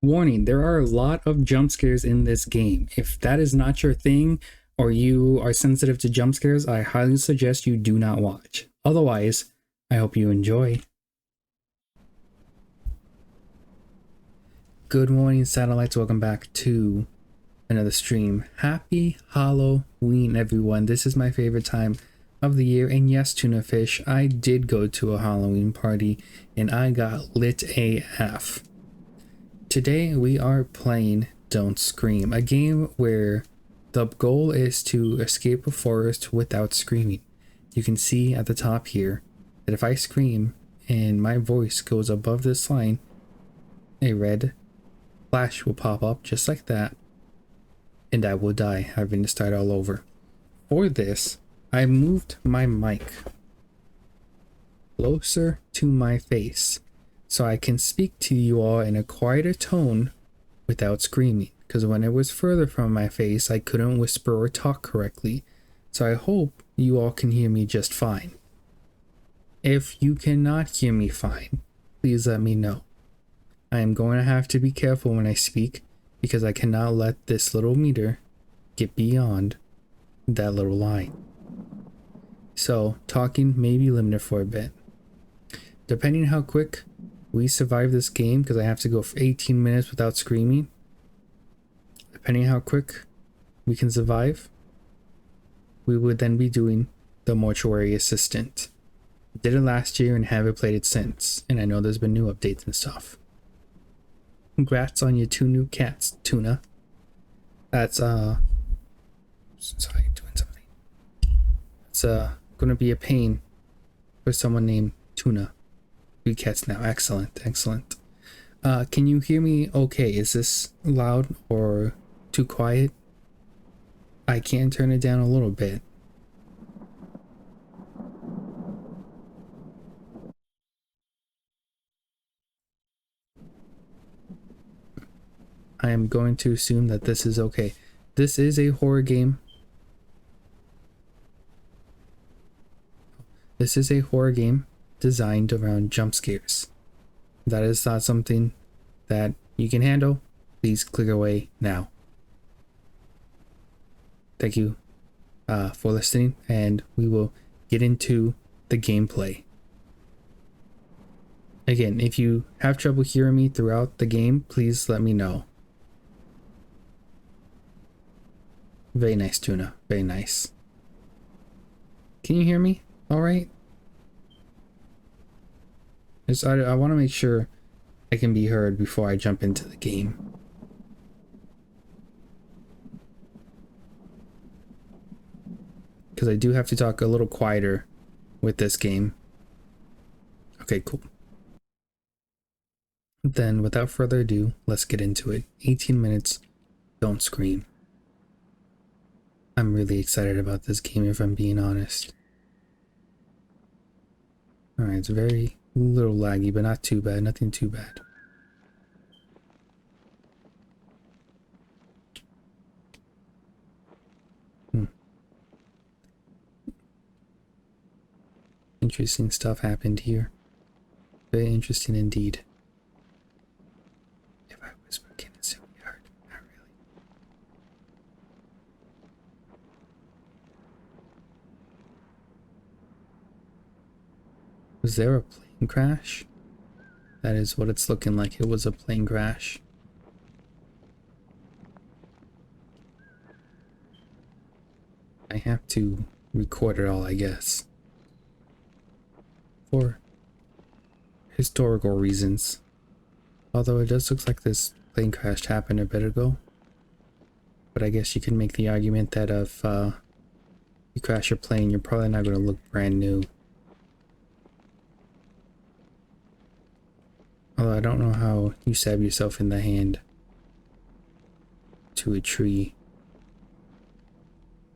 Warning, there are a lot of jump scares in this game. If that is not your thing or you are sensitive to jump scares, I highly suggest you do not watch. Otherwise, I hope you enjoy. Good morning, satellites. Welcome back to another stream. Happy Halloween, everyone. This is my favorite time of the year. And yes, tuna fish, I did go to a Halloween party and I got lit AF. Today we are playing Don't Scream, a game where the goal is to escape a forest without screaming. You can see at the top here that if I scream and my voice goes above this line, a red flash will pop up just like that, and I will die, having to start all over. For this, I moved my mic closer to my face so I can speak to you all in a quieter tone without screaming, because when it was further from my face, I couldn't whisper or talk correctly. So I hope you all can hear me just fine. If you cannot hear me fine, please let me know. I am going to have to be careful when I speak, because I cannot let this little meter get beyond that little line. So talking may be limited for a bit. Depending how quick we survive this game, because I have to go for 18 minutes without screaming. Depending how quick we can survive, we would then be doing the mortuary assistant. Did it last year and haven't played it since, and I know there's been new updates and stuff. Congrats on your 2 new cats, Tuna. That's sorry, doing something. It's gonna be a pain for someone named Tuna. 3 cats now. Excellent. Can you hear me okay? Is this loud or too quiet? I can turn it down a little bit. I am going to assume that this is okay. This is a horror game. This is a horror game designed around jump scares. That is not something that you can handle. Please click away now. Thank you for listening, and we will get into the gameplay. Again, if you have trouble hearing me throughout the game, please let me know. Very nice, Tuna. Very nice. Can you hear me all right? I want to make sure I can be heard before I jump into the game. Because I do have to talk a little quieter with this game. Okay, cool. Then, without further ado, let's get into it. 18 minutes, don't scream. I'm really excited about this game, if I'm being honest. Alright, it's very little laggy, but not too bad. Nothing too bad. Interesting stuff happened here. Very interesting indeed. If I whisper, can it still be heard? Not really. Was there a plane crash? That is what it's looking like. It was a plane crash. I have to record it all, I guess. For historical reasons. Although it does look like this plane crash happened a bit ago. But I guess you can make the argument that if you crash your plane, you're probably not going to look brand new. Although I don't know how you stab yourself in the hand to a tree.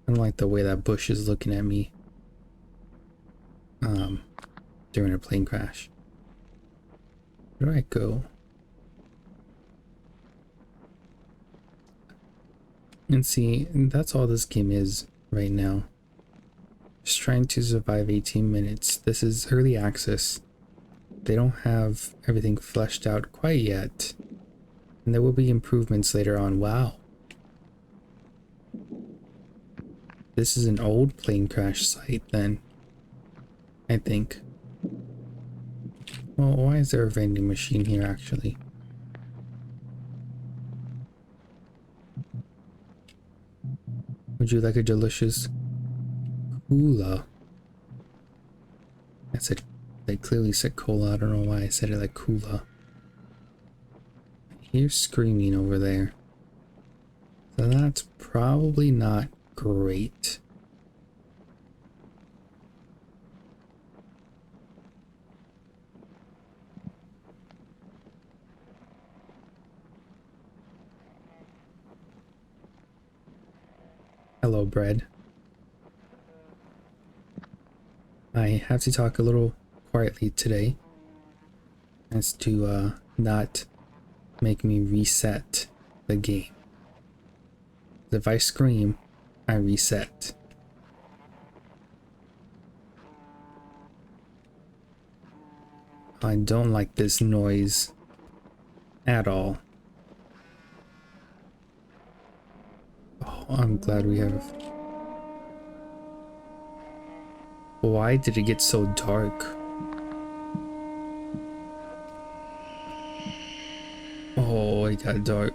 I don't like the way that bush is looking at me during a plane crash. Where do I go? And see, that's all this game is right now. Just trying to survive 18 minutes. This is early access. They don't have everything fleshed out quite yet. And there will be improvements later on. Wow. This is an old plane crash site then, I think. Well, why is there a vending machine here actually? Would you like a delicious cola? I said, they clearly said cola. I don't know why I said it like cola. I hear screaming over there. So that's probably not great. Hello, bread. I have to talk a little quietly today as to not make me reset the game. If I scream, I reset. I don't like this noise at all. Oh, I'm glad we have... Why did it get so dark? Oh, it got dark.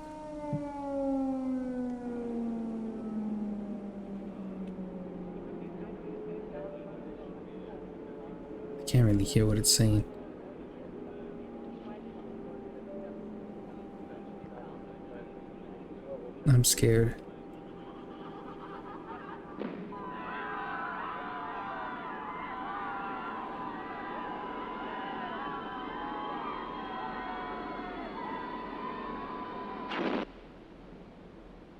I can't really hear what it's saying. I'm scared.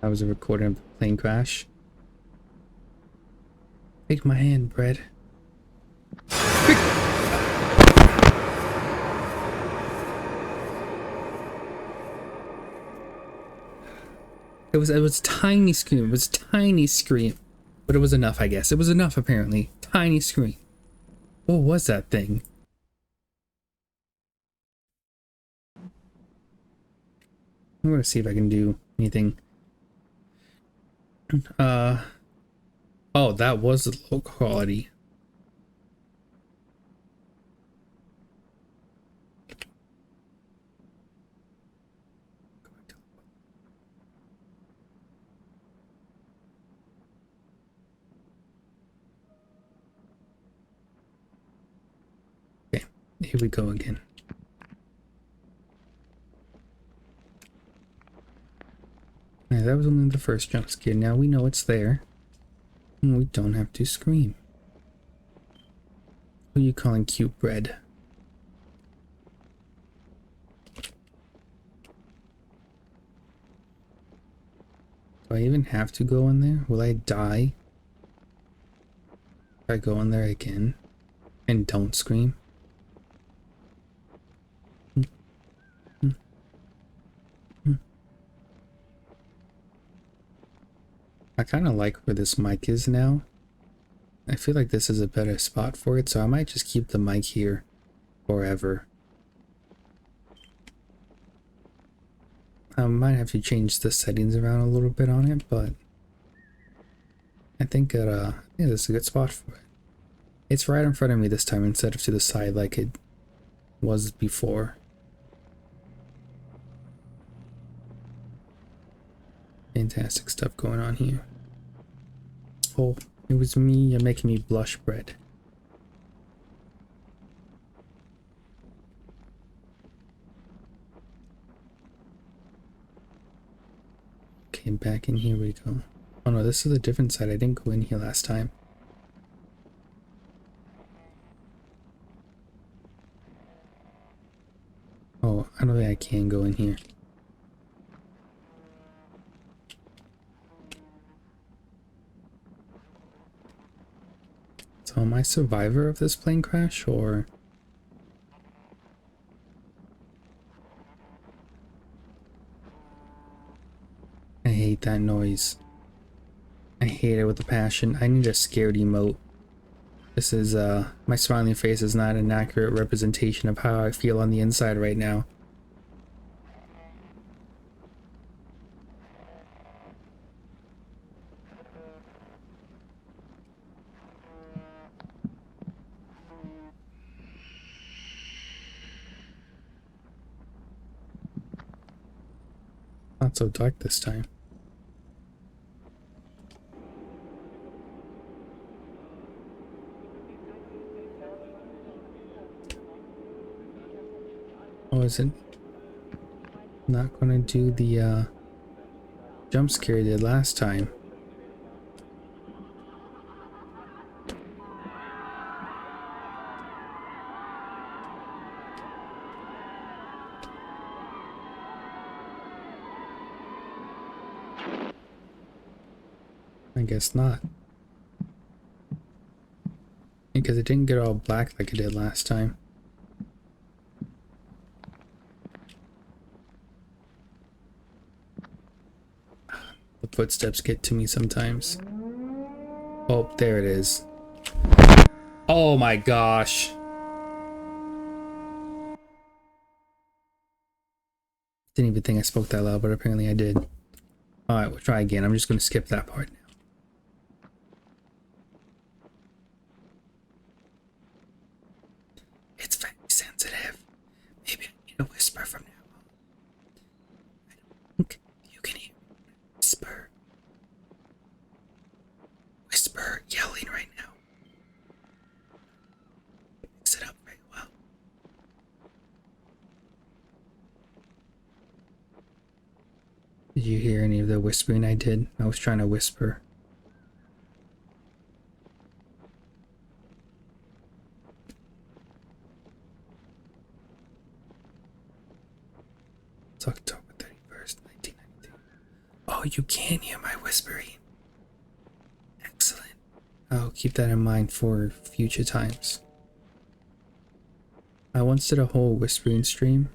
That was a recording of the plane crash. Take my hand, bread. It was tiny scream. It was tiny scream. But it was enough, I guess. It was enough, apparently. Tiny scream. What was that thing? I'm gonna see if I can do anything. Oh, that was low quality. Okay, here we go again. Yeah, that was only the first jump scare. Now we know it's there. And we don't have to scream. Who are you calling cute, bread? Do I even have to go in there? Will I die if I go in there again and don't scream? I kind of like where this mic is now. I feel like this is a better spot for it, so I might just keep the mic here forever. I might have to change the settings around a little bit on it, but I think that yeah, this is a good spot for it. It's right in front of me this time instead of to the side like it was before. Fantastic stuff going on here. Oh, it was me. You're making me blush, bread. Okay, back in here we go. Oh no, this is a different side. I didn't go in here last time. Oh, I don't think I can go in here. So am I survivor of this plane crash, or... I hate that noise. I hate it with a passion. I need a scared emote. This is, my smiling face is not an accurate representation of how I feel on the inside right now. Not so dark this time. Oh, is it not gonna do the jump scare it did last time? I guess not. Because it didn't get all black like it did last time. The footsteps get to me sometimes. Oh, there it is. Oh my gosh. Didn't even think I spoke that loud, but apparently I did. Alright, we'll try again. I'm just going to skip that part now. It's very sensitive. Maybe I need a whisper from now on. I don't think you can hear whisper. Whisper yelling right now. Mix it up very well. Did you hear any of the whispering I did? I was trying to whisper. It's October 31st, 1992. Oh, you can hear my whispering. Excellent. I'll keep that in mind for future times. I once did a whole whispering stream.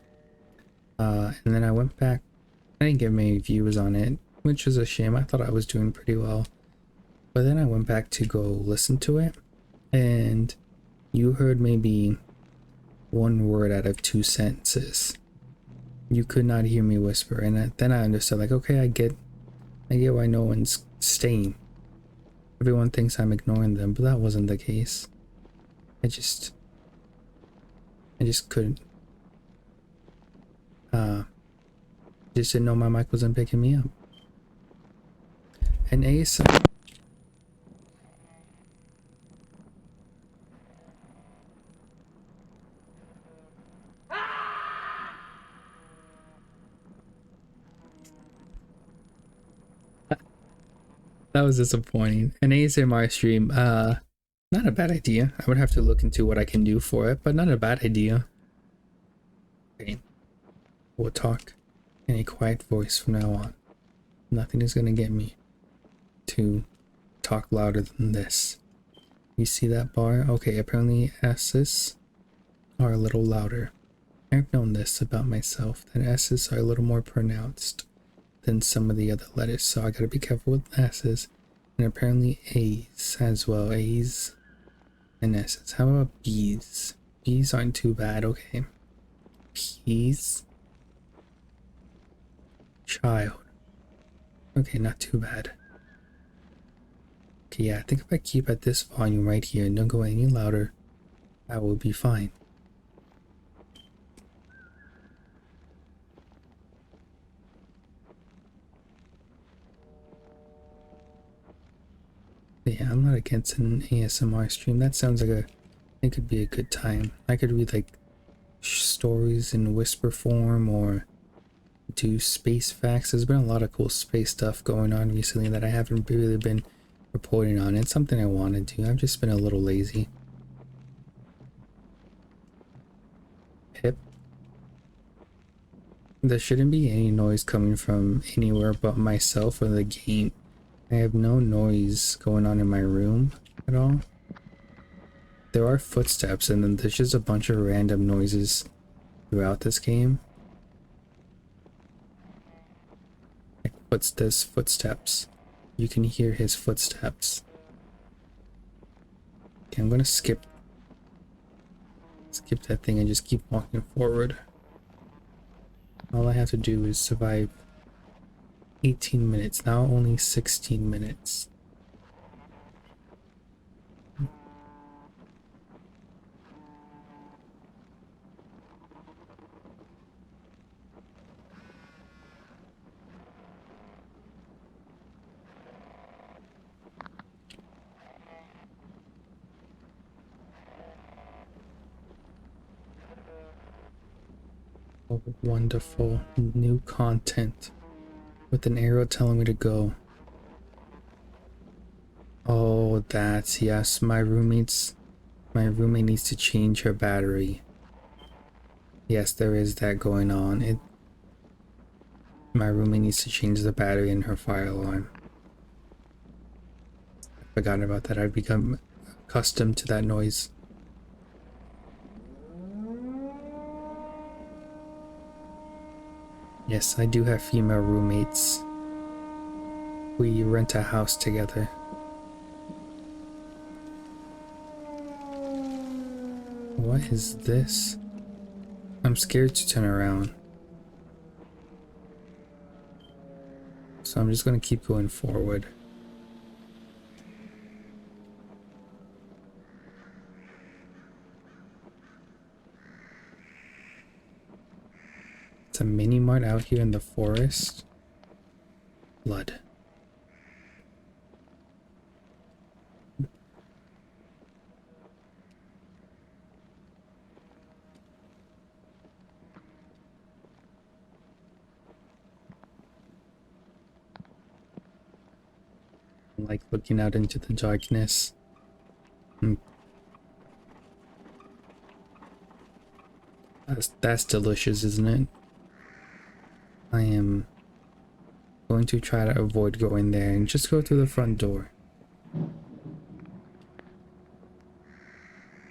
And then I went back. I didn't get many views on it, which is a shame. I thought I was doing pretty well. But then I went back to go listen to it, and you heard maybe one word out of 2 sentences. You could not hear me whisper, and then I understood, like, okay, I get why no one's staying. Everyone thinks I'm ignoring them, but that wasn't the case. I just couldn't. Just didn't know my mic wasn't picking me up. And Ace. That was disappointing. An ASMR stream, not a bad idea. I would have to look into what I can do for it, but not a bad idea. Okay. We'll talk in a quiet voice from now on. Nothing is gonna get me to talk louder than this. You see that bar? Okay, apparently S's are a little louder. I've known this about myself, that S's are a little more pronounced than some of the other letters, so I gotta be careful with S's. And apparently A's as well. A's and S's. How about B's? B's aren't too bad, okay. P's. Child. Okay, not too bad. Okay, yeah, I think if I keep at this volume right here and don't go any louder, I will be fine. But yeah, I'm not against an ASMR stream. That sounds like it could be a good time. I could read like stories in whisper form or do space facts. There's been a lot of cool space stuff going on recently that I haven't really been reporting on. It's something I want to do. I've just been a little lazy. Pip. There shouldn't be any noise coming from anywhere but myself or the game. I have no noise going on in my room at all. There are footsteps, and then there's just a bunch of random noises throughout this game. Like, what's this? Footsteps. You can hear his footsteps. Okay, I'm gonna skip that thing and just keep walking forward. All I have to do is survive 18 minutes, now only 16 minutes. Oh, wonderful new content with an arrow telling me to go. Oh, that's yes. My roommate needs to change her battery. Yes, there is that going on. My roommate needs to change the battery in her fire alarm. I forgot about that. I've become accustomed to that noise. Yes, I do have female roommates. We rent a house together. What is this? I'm scared to turn around. So I'm just gonna keep going forward. It's a mini mart out here in the forest. Blood. I like looking out into the darkness. That's delicious, isn't it? I am going to try to avoid going there and just go through the front door. I'm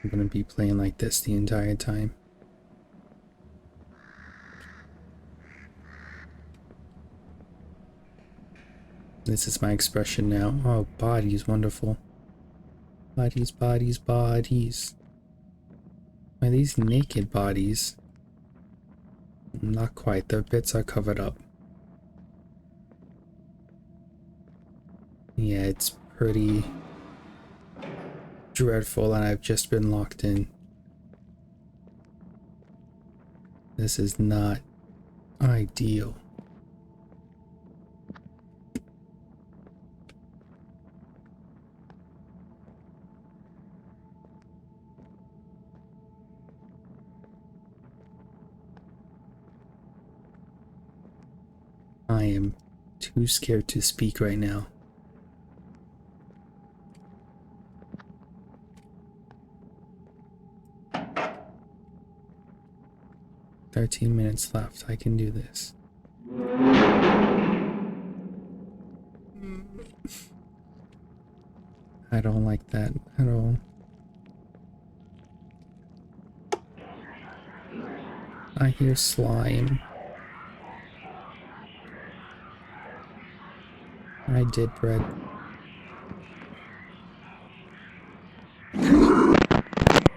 gonna be playing like this the entire time. This is my expression now. Oh, bodies, wonderful. Bodies, bodies, bodies. Are these naked bodies? Not quite, their bits are covered up. Yeah, it's pretty dreadful and I've just been locked in. This is not ideal. I am too scared to speak right now. "13 minutes left. I can do this." I don't like that at all. I hear slime. I did bread.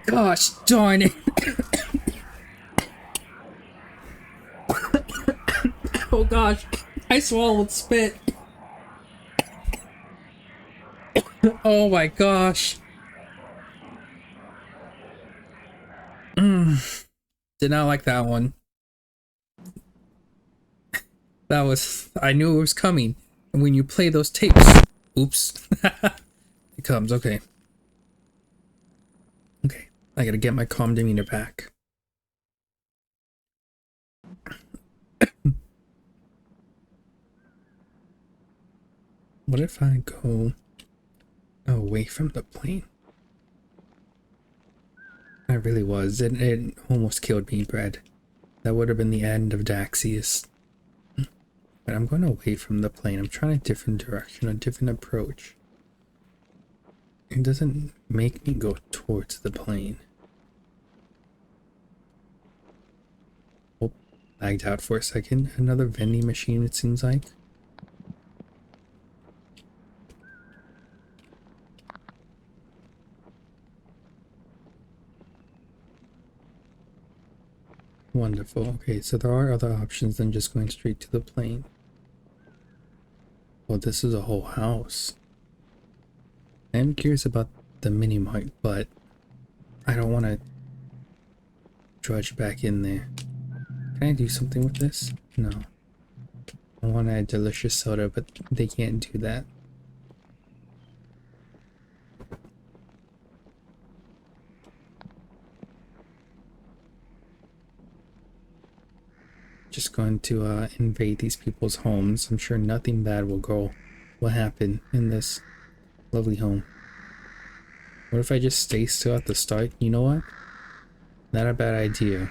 Gosh darn it! Oh gosh, I swallowed spit. Oh my gosh. Did not like that one. That was, I knew it was coming. And when you play those tapes, oops, it comes. Okay. Okay, I gotta get my calm demeanor back. What if I go away from the plane? I really was. It almost killed me, Brad. That would have been the end of Daxias. But I'm going away from the plane. I'm trying a different direction, a different approach. It doesn't make me go towards the plane. Oh, lagged out for a second. Another vending machine, it seems like. Wonderful. Okay, so there are other options than just going straight to the plane. Well, this is a whole house. I am curious about the mini mart, but I don't want to trudge back in there. Can I do something with this? No. I want a delicious soda, but they can't do that. going to invade these people's homes. I'm sure nothing bad will happen in this lovely home. What if I just stay still at the start? You know what? Not a bad idea.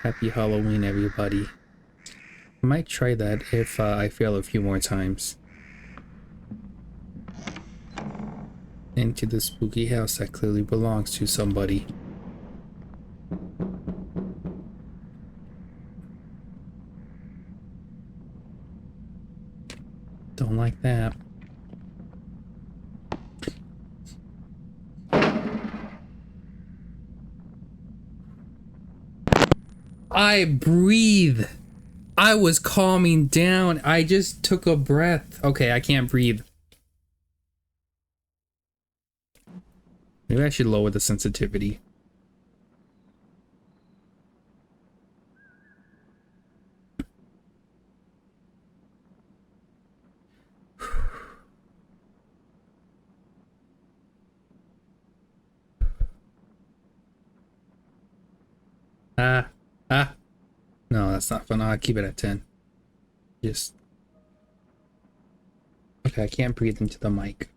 Happy Halloween, everybody. I might try that if I fail a few more times. Into the spooky house that clearly belongs to somebody. Don't like that. I breathe. I was calming down. I just took a breath. Okay, I can't breathe. Maybe I should lower the sensitivity. Ah. No, that's not fun. I'll keep it at 10. Just... Okay, I can't breathe into the mic.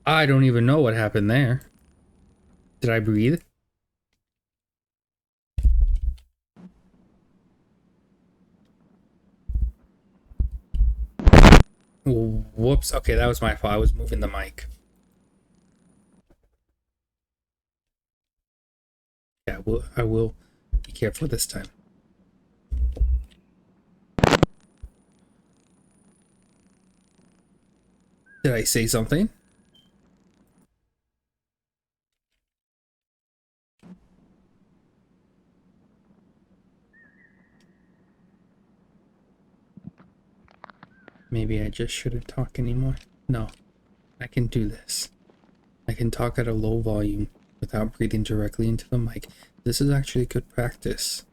I don't even know what happened there. Did I breathe? Whoops. Okay, that was my fault. I was moving the mic. Yeah, I will be careful this time. Did I say something? Maybe I just shouldn't talk anymore. No, I can do this. I can talk at a low volume without breathing directly into the mic. This is actually good practice.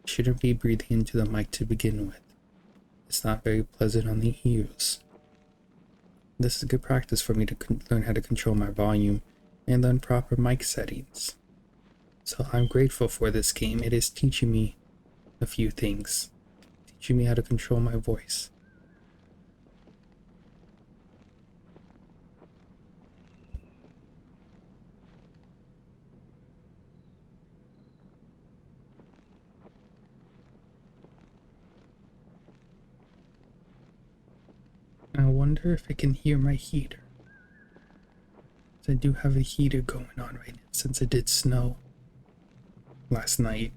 I shouldn't be breathing into the mic to begin with. It's not very pleasant on the ears. This is good practice for me to learn how to control my volume and learn proper mic settings. So I'm grateful for this game. It is teaching me a few things. Teaching me how to control my voice. I wonder if I can hear my heater. I do have a heater going on right now since it did snow last night.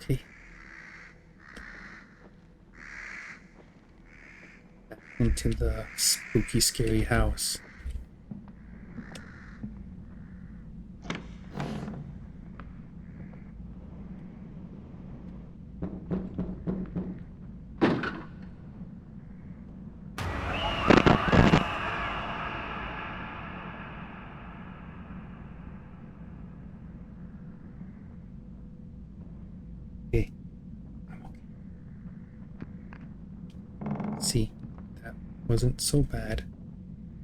Okay. Back into the spooky, scary house. Okay. I'm okay. See, that wasn't so bad.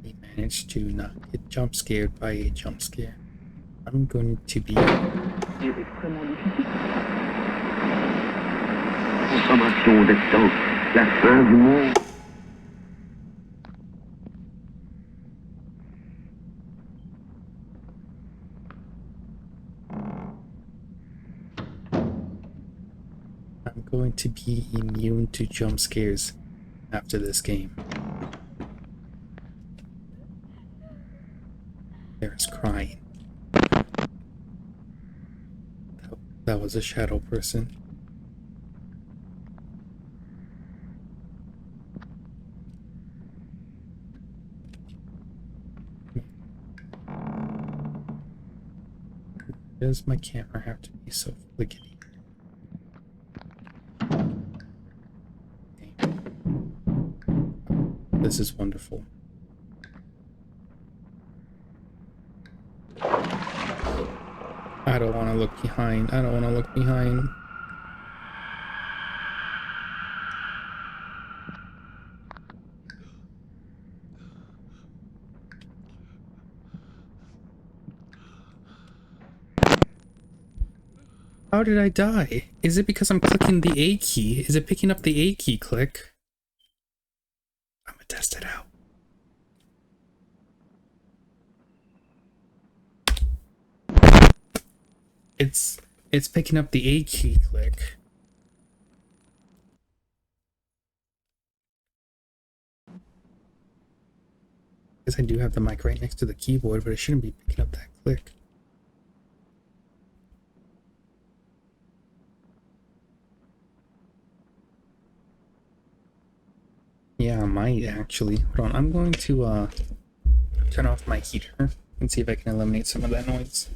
I managed to not get jump scared by a jump scare. I'm going to be... Consommation des temps, la fin du monde. I'm going to be immune to jump scares after this game. There's crying. That was a shadow person. Does my camera have to be so flickety? Okay. This is wonderful. I don't want to look behind. I don't want to look behind. How did I die? Is it because I'm clicking the A key? Is it picking up the A key click? I'm gonna test it out. It's picking up the A key click. Because I do have the mic right next to the keyboard, but it shouldn't be picking up that click. Yeah, I might actually. Hold on, I'm going to turn off my heater and see if I can eliminate some of that noise.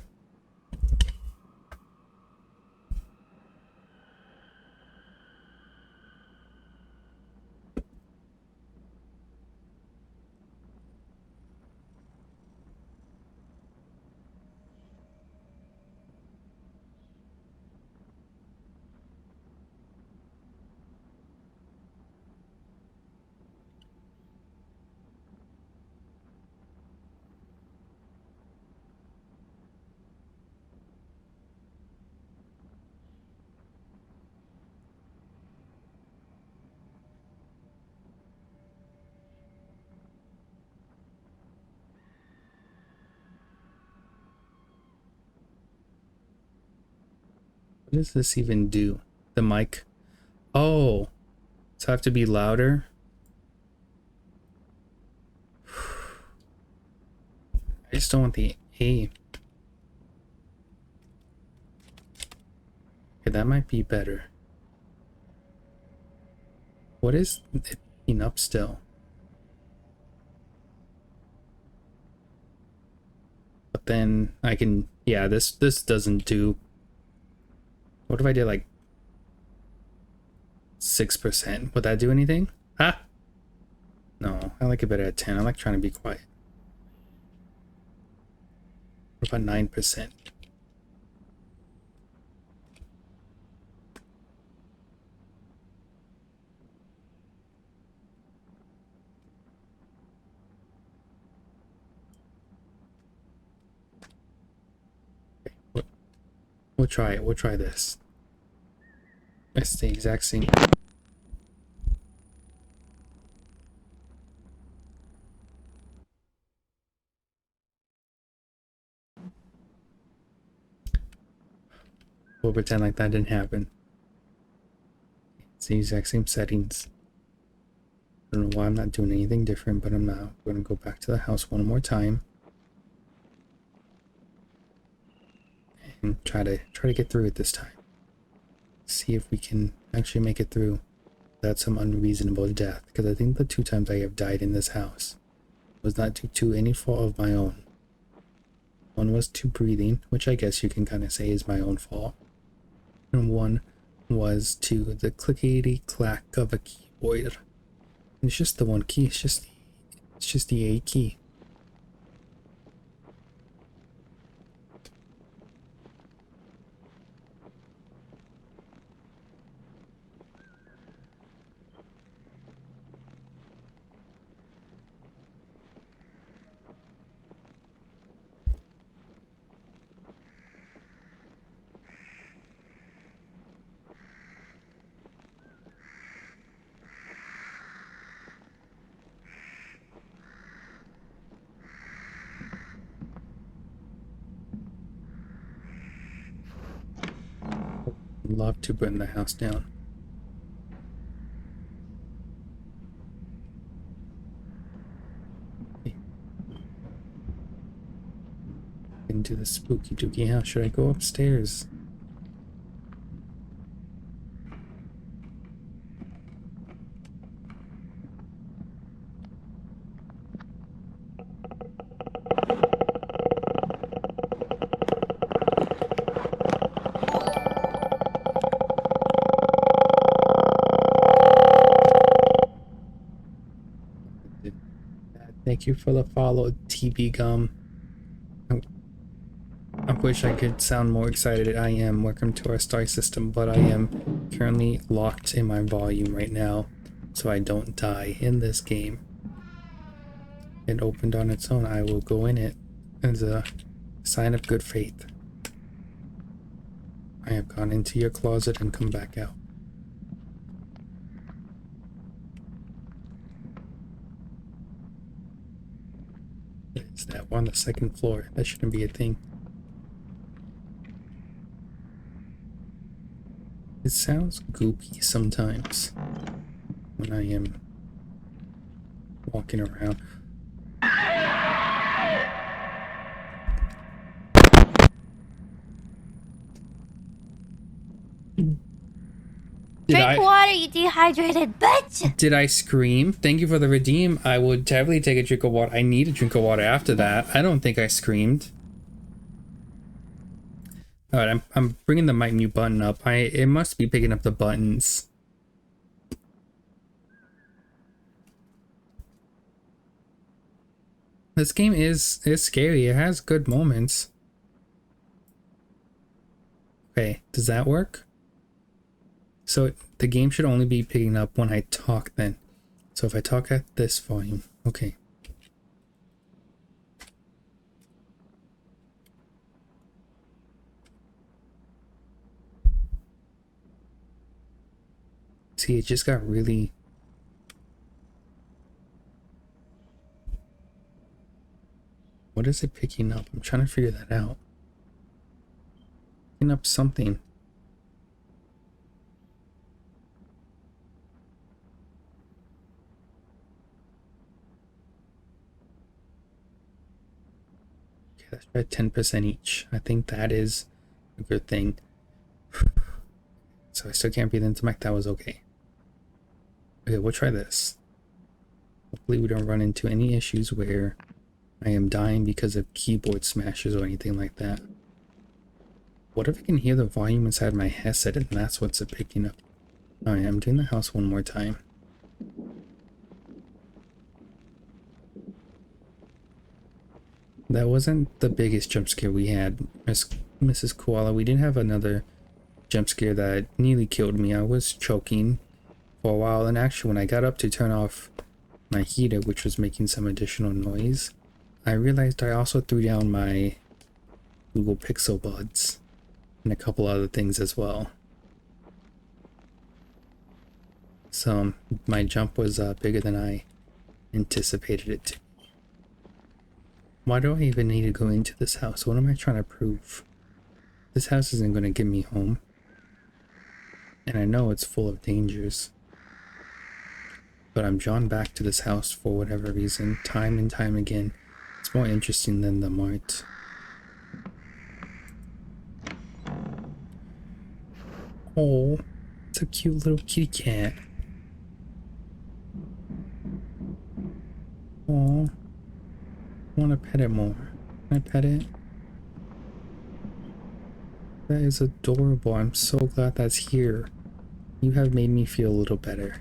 What does this even do? The mic? Oh, so I have to be louder? I just don't want the A. Okay, that might be better. What is it picking up still? But then I can, yeah, this doesn't do. What if I did like 6%? Would that do anything? Ah! No, I like it better at 10. I like trying to be quiet. What about 9%? Okay, we'll try it. We'll try this. It's the exact same. We'll pretend like that didn't happen. It's the exact same settings. I don't know why I'm not doing anything different, but I'm not. We're gonna go back to the house one more time and try to get through it this time. See if we can actually make it through without some unreasonable death. Because I think the 2 times I have died in this house was not due to any fault of my own. One was to breathing, which I guess you can kind of say is my own fault. And one was to the clickety clack of a keyboard. And it's just the one key, it's just the A key. I'd love to burn the house down. Into the spooky dooky house. Should I go upstairs? Thank you for the follow, TB Gum. I wish I could sound more excited. I am. Welcome to our star system, but I am currently locked in my volume right now, so I don't die in this game. It opened on its own. I will go in it as a sign of good faith. I have gone into your closet and come back out. Is that one on the second floor? That shouldn't be a thing. It sounds goopy sometimes when I am walking around. Drink water, you dehydrated bitch! Did I scream? Thank you for the redeem. I would definitely take a drink of water. I need a drink of water after that. I don't think I screamed. Alright, I'm bringing the mic mute button up. It must be picking up the buttons. This game is scary. It has good moments. Okay, does that work? So the game should only be picking up when I talk then. So if I talk at this volume, okay. See, it just got really... What is it picking up? I'm trying to figure that out. Picking up something. Okay, let's try 10% each. I think that is a good thing. So I still can't breathe into mic. That was okay. Okay, we'll try this. Hopefully we don't run into any issues where I am dying because of keyboard smashes or anything like that. What if I can hear the volume inside my headset and that's what's picking up? Alright, I'm doing the house one more time. That wasn't the biggest jump scare we had, Mrs. Koala. We did have another jump scare that nearly killed me. I was choking for a while, and actually when I got up to turn off my heater, which was making some additional noise, I realized I also threw down my Google Pixel buds and a couple other things as well. So my jump was bigger than I anticipated it to. Why do I even need to go into this house? What am I trying to prove? This house isn't going to get me home. And I know it's full of dangers. But I'm drawn back to this house for whatever reason, time and time again. It's more interesting than the mart. Oh, it's a cute little kitty cat. Oh, I want to pet it more. Can I pet it? That is adorable. I'm so glad that's here. You have made me feel a little better.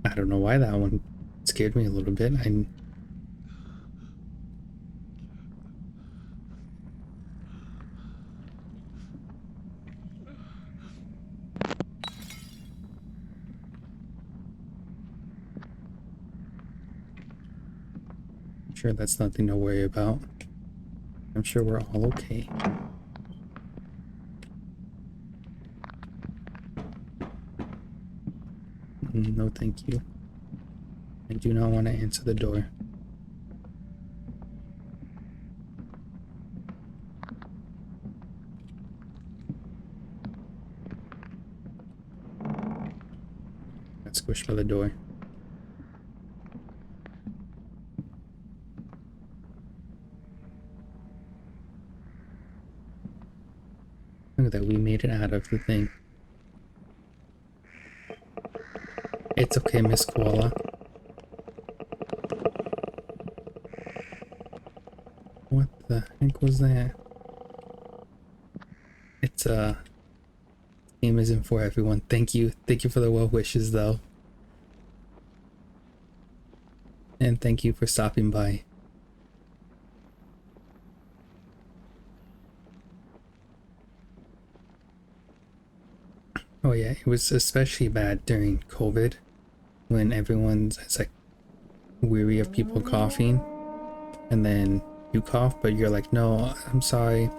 I don't know why that one scared me a little bit. I'm sure that's nothing to worry about. I'm sure we're all okay. No, thank you. I do not want to answer the door. Let's squish by the door. Look at that, we made it out of the thing. It's okay, Miss Koala. What the heck was that? It's Game isn't for everyone. Thank you. Thank you for the well wishes, though. And thank you for stopping by. Oh yeah, it was especially bad during COVID when everyone's it's like weary of people coughing, and then you cough, but you're like, no, I'm sorry,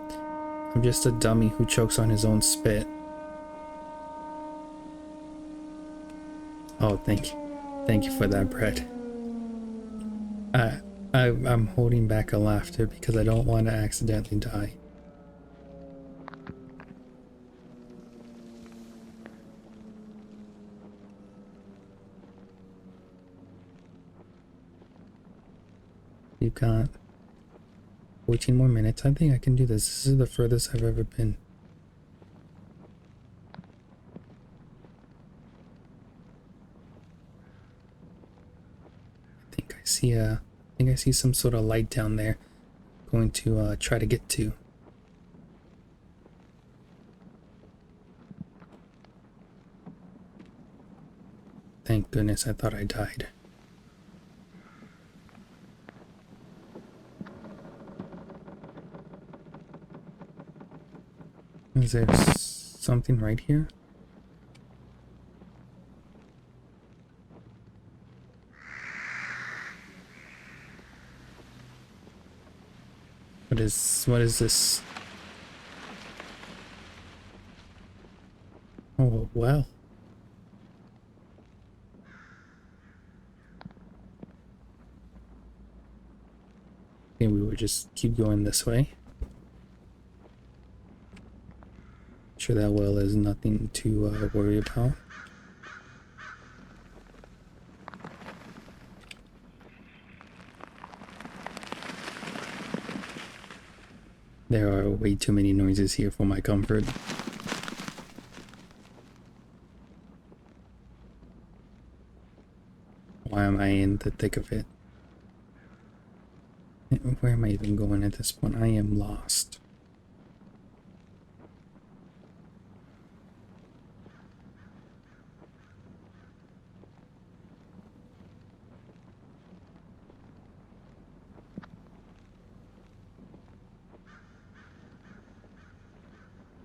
I'm just a dummy who chokes on his own spit. Oh, thank you for that, Brett. I, I'm holding back a laughter because I don't want to accidentally die. You've got 14 more minutes. I think I can do this. This is the furthest I've ever been. I think I see some sort of light down there. Going to try to get to. Thank goodness, I thought I died. Is there something right here? What is this? Oh, well. Maybe we would just keep going this way. Sure, that well is nothing to worry about. There are way too many noises here for my comfort. Why am I in the thick of it? Where am I even going at this point? I am lost.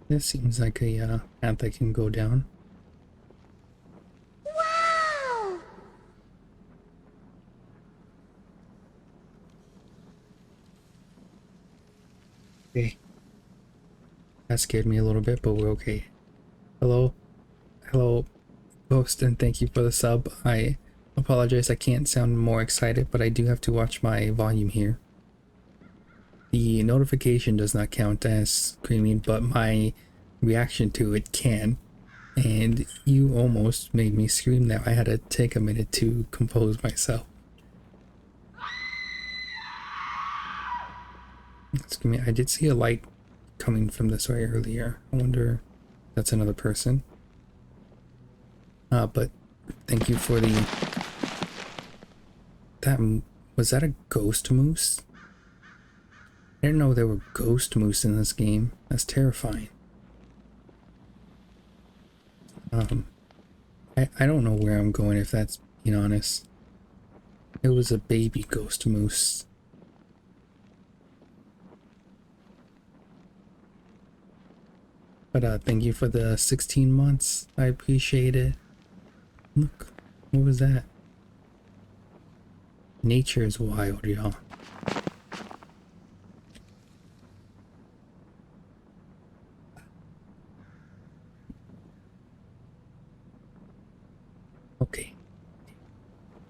This seems like a path I can go down. Wow! Okay. That scared me a little bit, but we're okay. Hello? Hello, Ghost, and thank you for the sub. I apologize, I can't sound more excited, but I do have to watch my volume here. The notification does not count as screaming, but my reaction to it can. And you almost made me scream there. I had to take a minute to compose myself. Excuse me, I did see a light coming from this way earlier. I wonder if that's another person. But thank you for the... Was that a ghost moose? I didn't know there were ghost moose in this game. That's terrifying. I don't know where I'm going, if that's being honest. It was a baby ghost moose. But thank you for the 16 months. I appreciate it. Look, what was that? Nature is wild, y'all. Okay.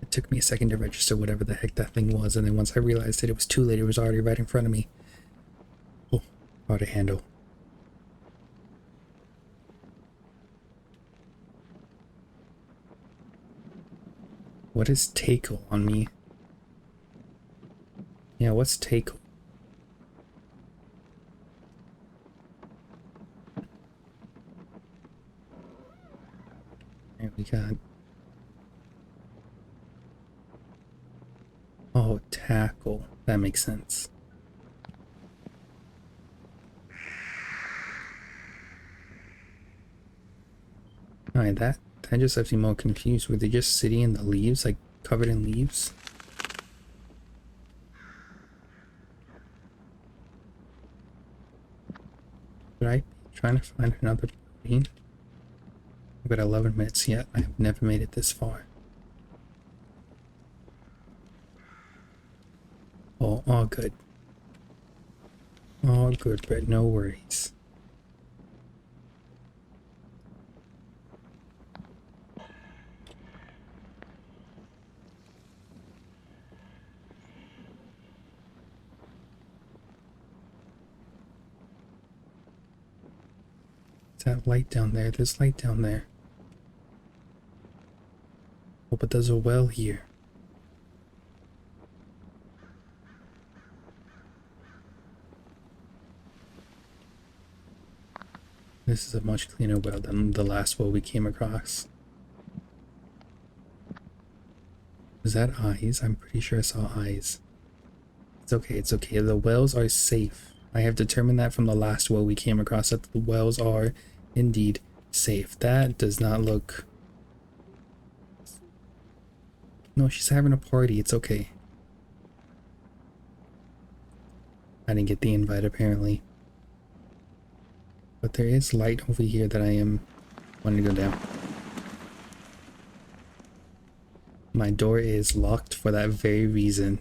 It took me a second to register whatever the heck that thing was, and then once I realized that it was too late, it was already right in front of me. Oh, hard to handle. What is Takeo on me? Yeah, what's Takeo? There we got... Oh, tackle. That makes sense. Alright, that just left me more confused. Were they just sitting in the leaves, like covered in leaves? Should I be trying to find another building? I've got 11 minutes yet. I have never made it this far. Oh, all good. All good, but no worries. That light down there. There's light down there. Oh, but there's a well here. This is a much cleaner well than the last well we came across. Was that eyes? I'm pretty sure I saw eyes. It's okay, it's okay. The wells are safe. I have determined that from the last well we came across that the wells are indeed safe. That does not look... No, she's having a party. It's okay. I didn't get the invite apparently. But there is light over here that I am wanting to go down. My door is locked for that very reason.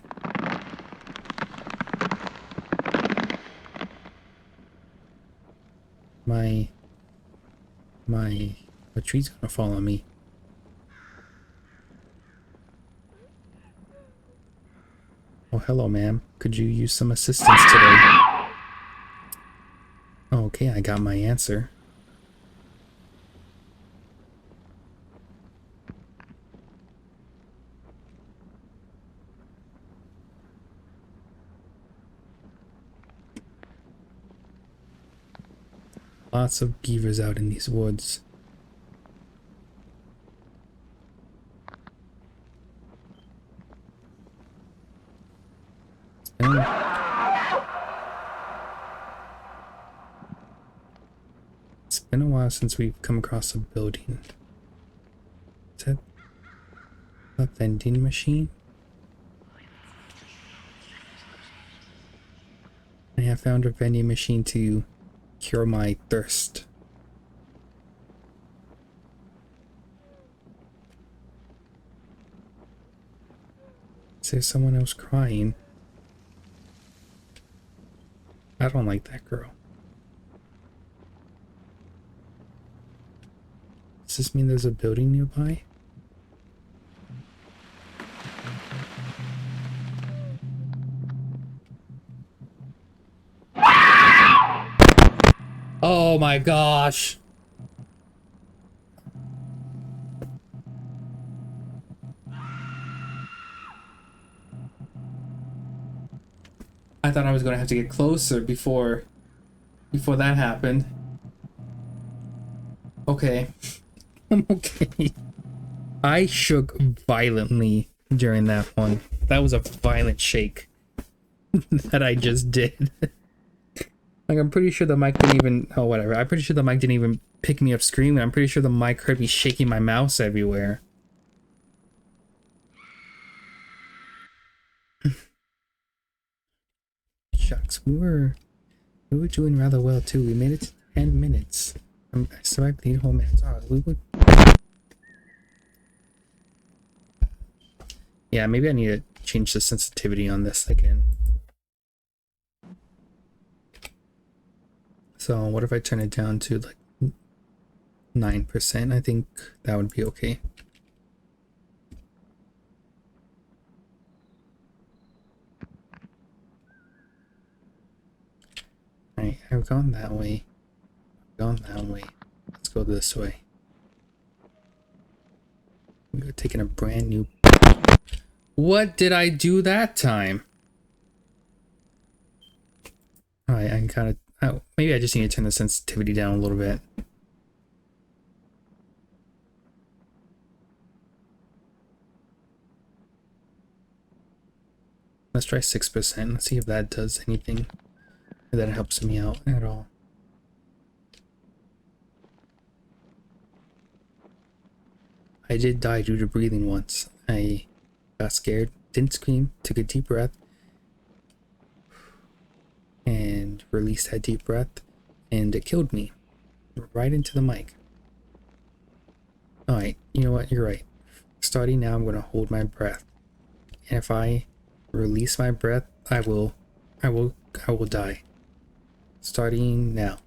A tree's gonna fall on me. Oh, hello, ma'am. Could you use some assistance today? Oh, okay, I got my answer. Lots of beavers out in these woods. It's been a while since we've come across a building. Is that a vending machine? I have found a vending machine to cure my thirst. Is there someone else crying? I don't like that girl. Does this mean there's a building nearby? Oh my gosh! I thought I was gonna have to get closer before that happened. Okay. I'm okay. I shook violently during that one. That was a violent shake that I just did. Like, I'm pretty sure the mic didn't even... Oh, whatever. I'm pretty sure the mic didn't even pick me up screaming. I'm pretty sure the mic heard me shaking my mouse everywhere. Shucks. We were doing rather well, too. We made it to 10 minutes. I survived 8 whole minutes. Alright, we would... Yeah, maybe I need to change the sensitivity on this again. So what if I turn it down to like 9%? I think that would be okay. Alright, I've gone that way. Let's go this way. We're taking a brand new... What did I do that time? Alright, I can kind of... Oh, maybe I just need to turn the sensitivity down a little bit. Let's try 6%. Let's see if that does anything. If that helps me out at all. I did die due to breathing once. I got scared, didn't scream, took a deep breath, and released that deep breath, and it killed me. Right into the mic. Alright, you know what? You're right. Starting now, I'm going to hold my breath. And if I release my breath, I will die. Starting now.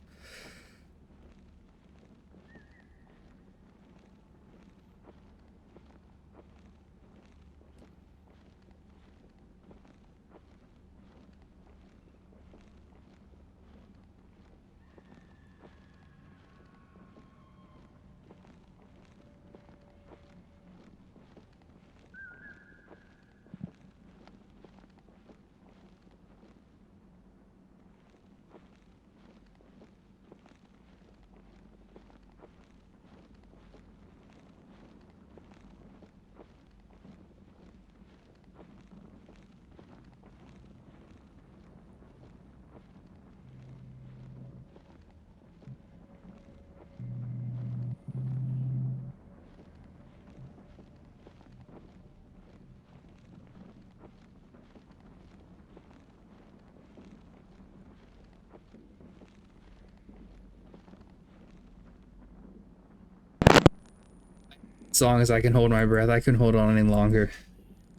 As long as I can hold my breath, I can hold on any longer.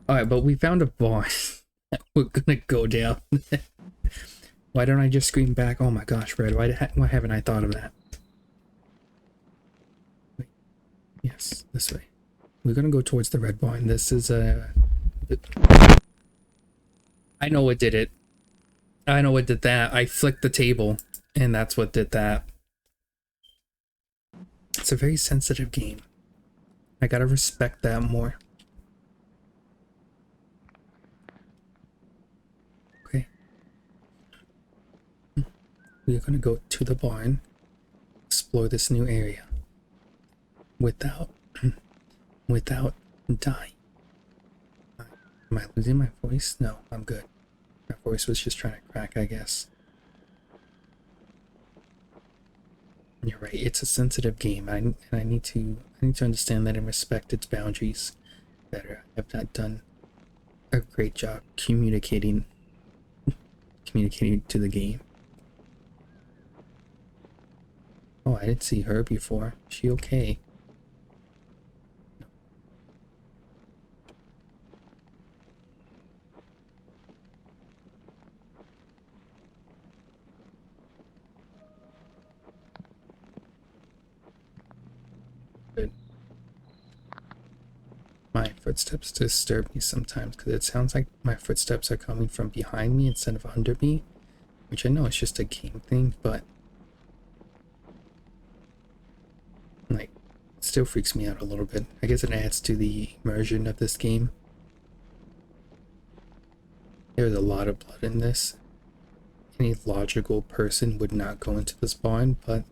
Alright, but we found a barn. We're gonna go down. Why don't I just scream back? Oh my gosh, Red, why haven't I thought of that? Wait. Yes, this way. We're gonna go towards the red barn. This is a... I know what did it. I know what did that. I flicked the table, and that's what did that. It's a very sensitive game. I gotta respect that more. Okay. We're gonna go to the barn, explore this new area without dying. Am I losing my voice? No, I'm good. My voice was just trying to crack, I guess. You're right. It's a sensitive game. I need to understand that and respect its boundaries better. I have not done a great job communicating to the game. Oh, I didn't see her before. Is she okay? Good. My footsteps disturb me sometimes because it sounds like my footsteps are coming from behind me instead of under me, which I know is just a game thing, but like, it still freaks me out a little bit. I guess it adds to the immersion of this game. There's a lot of blood in this. Any logical person would not go into this barn, but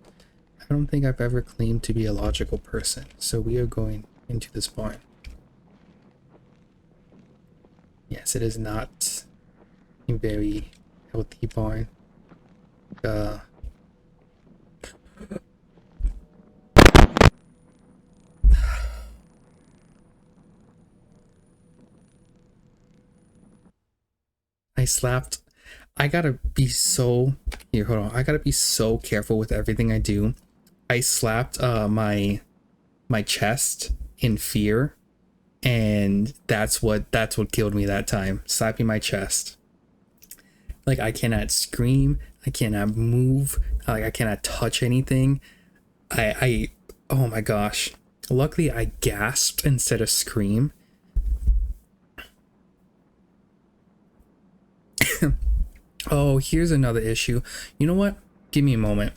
I don't think I've ever claimed to be a logical person, so we are going into this barn. Yes, it is not a very healthy barn. I slapped. I gotta be so... Here, hold on. I gotta be so careful with everything I do. I slapped my chest in fear, and that's what killed me that time. Slapping my chest. Like, I cannot scream, I cannot move, like I cannot touch anything. Oh my gosh. Luckily I gasped instead of scream. Oh, here's another issue. You know what? Give me a moment.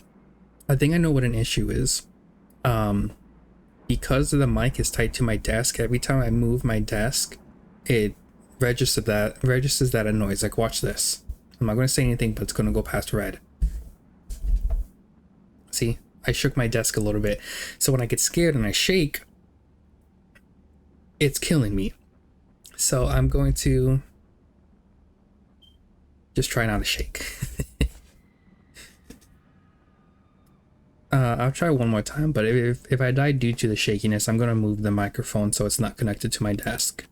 I think I know what an issue is. Because the mic is tied to my desk, every time I move my desk, it registers that a noise. Like, watch this. I'm not going to say anything, but it's going to go past red. See? I shook my desk a little bit. So when I get scared and I shake, it's killing me. So I'm going to just try not to shake. I'll try one more time, but if I die due to the shakiness, I'm gonna move the microphone so it's not connected to my desk.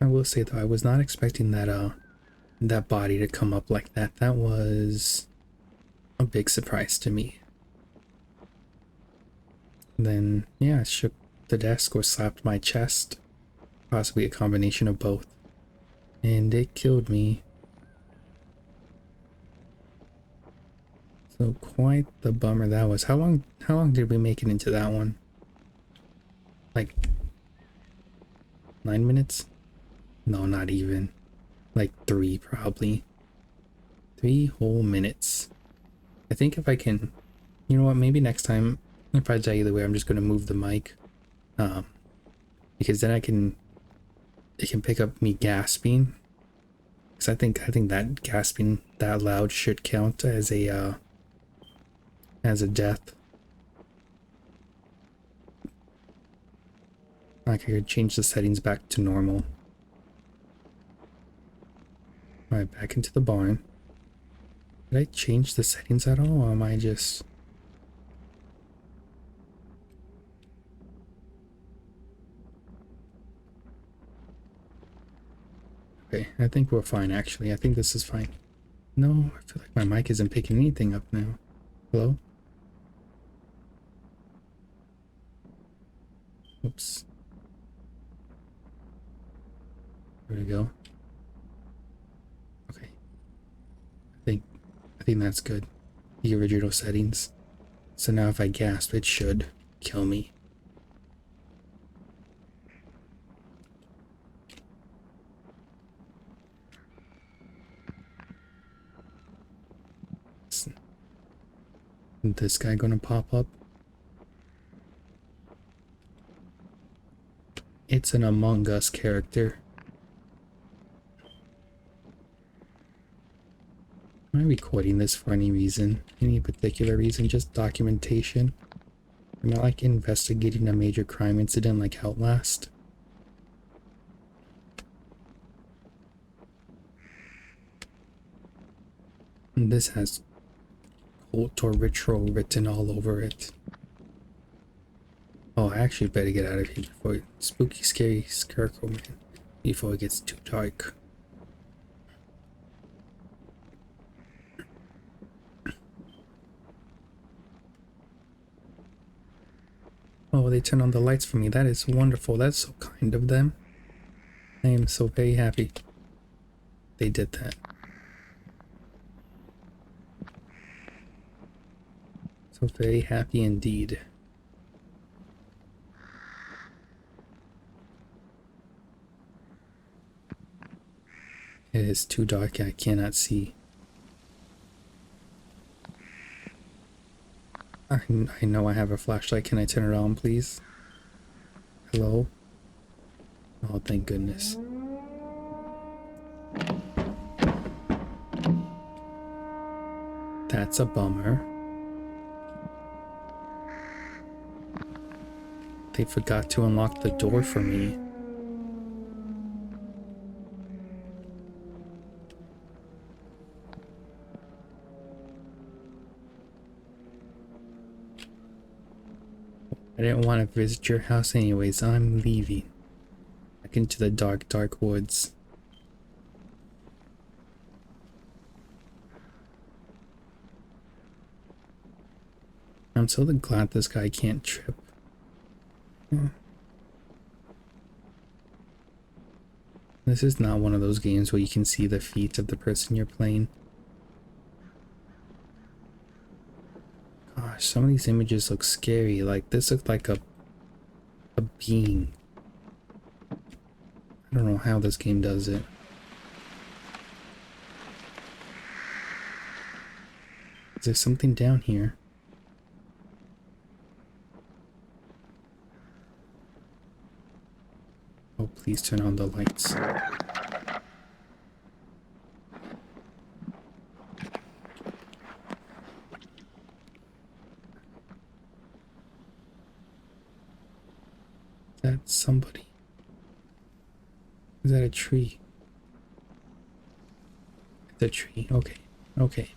I will say though, I was not expecting that body to come up like that. That was a big surprise to me. Then yeah, I shook the desk or slapped my chest, possibly a combination of both, and it killed me. So quite the bummer that was. How long did we make it into that one? Like 9 minutes? No, not even. Like 3 probably. 3 whole minutes. I think if I can, you know what, maybe next time if I die either way, I'm just gonna move the mic. Because then it can pick up me gasping. Because I think that gasping that loud should count as a death. I could change the settings back to normal. Alright, back into the barn. Did I change the settings at all, or am I just... Okay, I think we're fine actually. I think this is fine. No, I feel like my mic isn't picking anything up now. Hello? Oops. There we go. Okay. I think that's good. The original settings. So now if I gasp, it should kill me. Is this guy gonna pop up? It's an Among Us character. Am I recording this for any reason? Any particular reason? Just documentation? I'm not like investigating a major crime incident like Outlast. And this has cult or ritual written all over it. Oh, I actually better get out of here before spooky, scary scarecrow man. Before it gets too dark. Oh, they turn on the lights for me. That is wonderful. That's so kind of them. I am so very happy they did that. So very happy indeed. It is too dark. I cannot see. I know I have a flashlight. Can I turn it on, please? Hello? Oh, thank goodness. That's a bummer. They forgot to unlock the door for me. I didn't want to visit your house anyways. I'm leaving. Back into the dark, dark woods. I'm so glad this guy can't trip. This is not one of those games where you can see the feet of the person you're playing. Gosh, some of these images look scary. Like this looked like a being. I don't know how this game does it. Is there something down here? Oh, please turn on the lights. That's somebody. Is that a tree? It's a tree. Okay. Okay.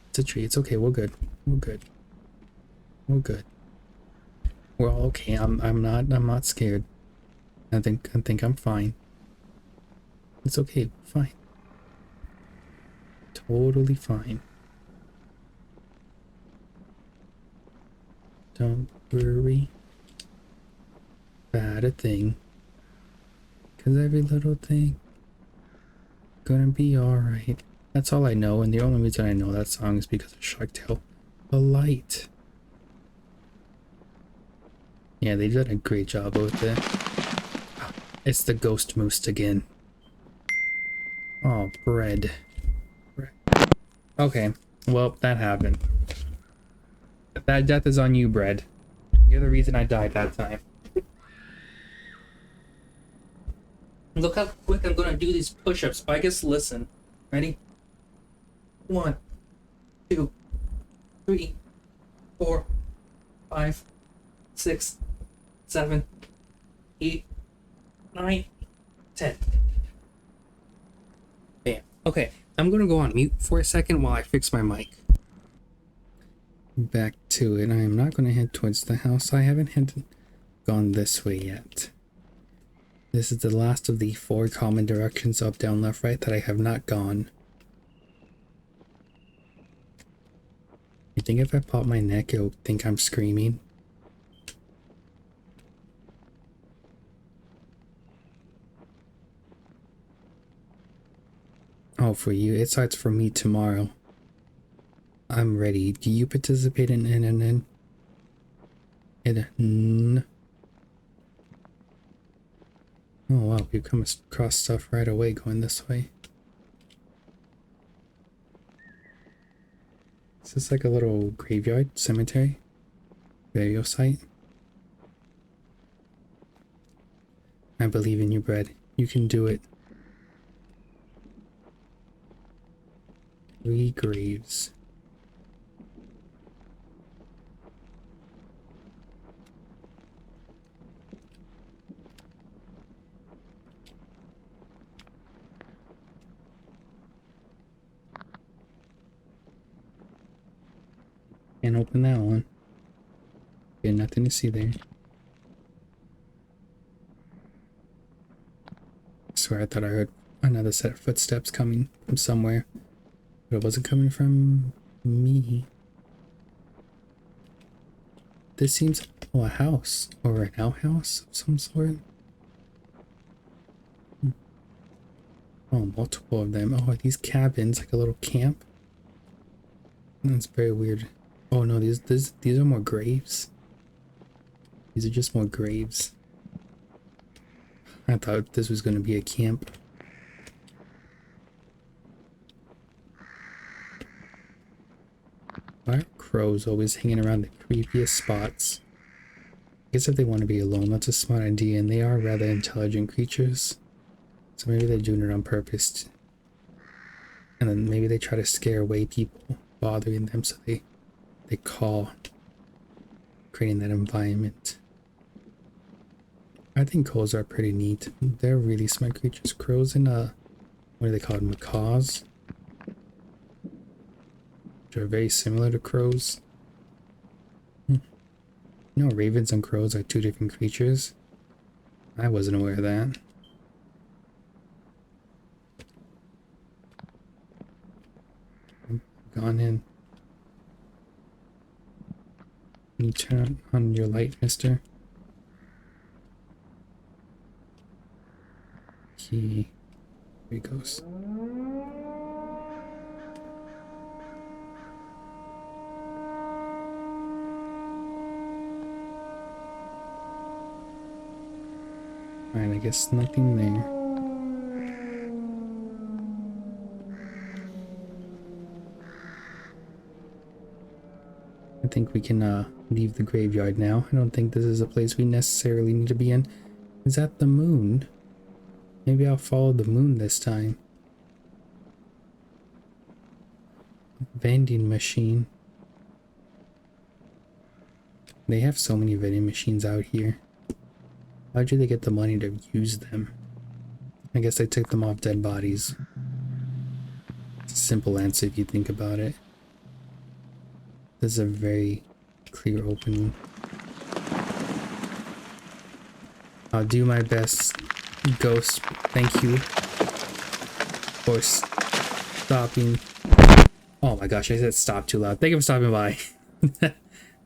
It's a tree. It's okay. We're good. We're good. We're good. We're all okay. I'm not scared. I think I'm fine. It's okay. We're fine. Totally fine. Don't worry about a thing. 'Cause every little thing gonna be alright. That's all I know, and the only reason I know that song is because of Shark Tale. The light. Yeah, they did a great job with it. It's the ghost moose again. Oh, bread. Bread. Okay, well, that happened. That death is on you, bread. You're the reason I died that time. Look how quick I'm gonna do these push-ups. I guess listen. Ready? 1, 2, 3, 4, 5, 6, 7, 8, 9, 10. Bam. Okay, I'm gonna go on mute for a second while I fix my mic. Back to it. I am not gonna head towards the house. I haven't gone this way yet. This is the last of the 4 common directions: up, down, left, right that I have not gone. You think if I pop my neck, it'll think I'm screaming? Oh, for you. It starts for me tomorrow. I'm ready. Do you participate in Oh wow, we've come across stuff right away going this way. Is this like a little graveyard, cemetery, burial site? I believe in you, Bread. You can do it. 3 graves. Can't open that one. Okay, nothing to see there. I swear I thought I heard another set of footsteps coming from somewhere, but it wasn't coming from me. This seems, oh, a house or an outhouse of some sort. Oh, multiple of them. Oh, are these cabins like a little camp? That's very weird. Oh no, these are more graves. These are just more graves. I thought this was going to be a camp. Why are crows always hanging around the creepiest spots? I guess if they want to be alone, that's a smart idea, and they are rather intelligent creatures. So maybe they're doing it on purpose. And then maybe they try to scare away people bothering them, so they call, creating that environment. I think crows are pretty neat. They're really smart creatures. Crows and what are they called? Macaws? Which are very similar to crows. You know, ravens and crows are 2 different creatures. I wasn't aware of that. Gone in. Can you turn on your light, mister? Here he goes. Alright, I guess nothing there. I think we can leave the graveyard now. I don't think this is a place we necessarily need to be in. Is that the moon? Maybe I'll follow the moon this time. Vending machine. They have so many vending machines out here. How do they get the money to use them? I guess they took them off dead bodies. It's a simple answer if you think about it. This is a very clear opening. I'll do my best, Ghost. Thank you for stopping. Oh my gosh, I said stop too loud. Thank you for stopping by.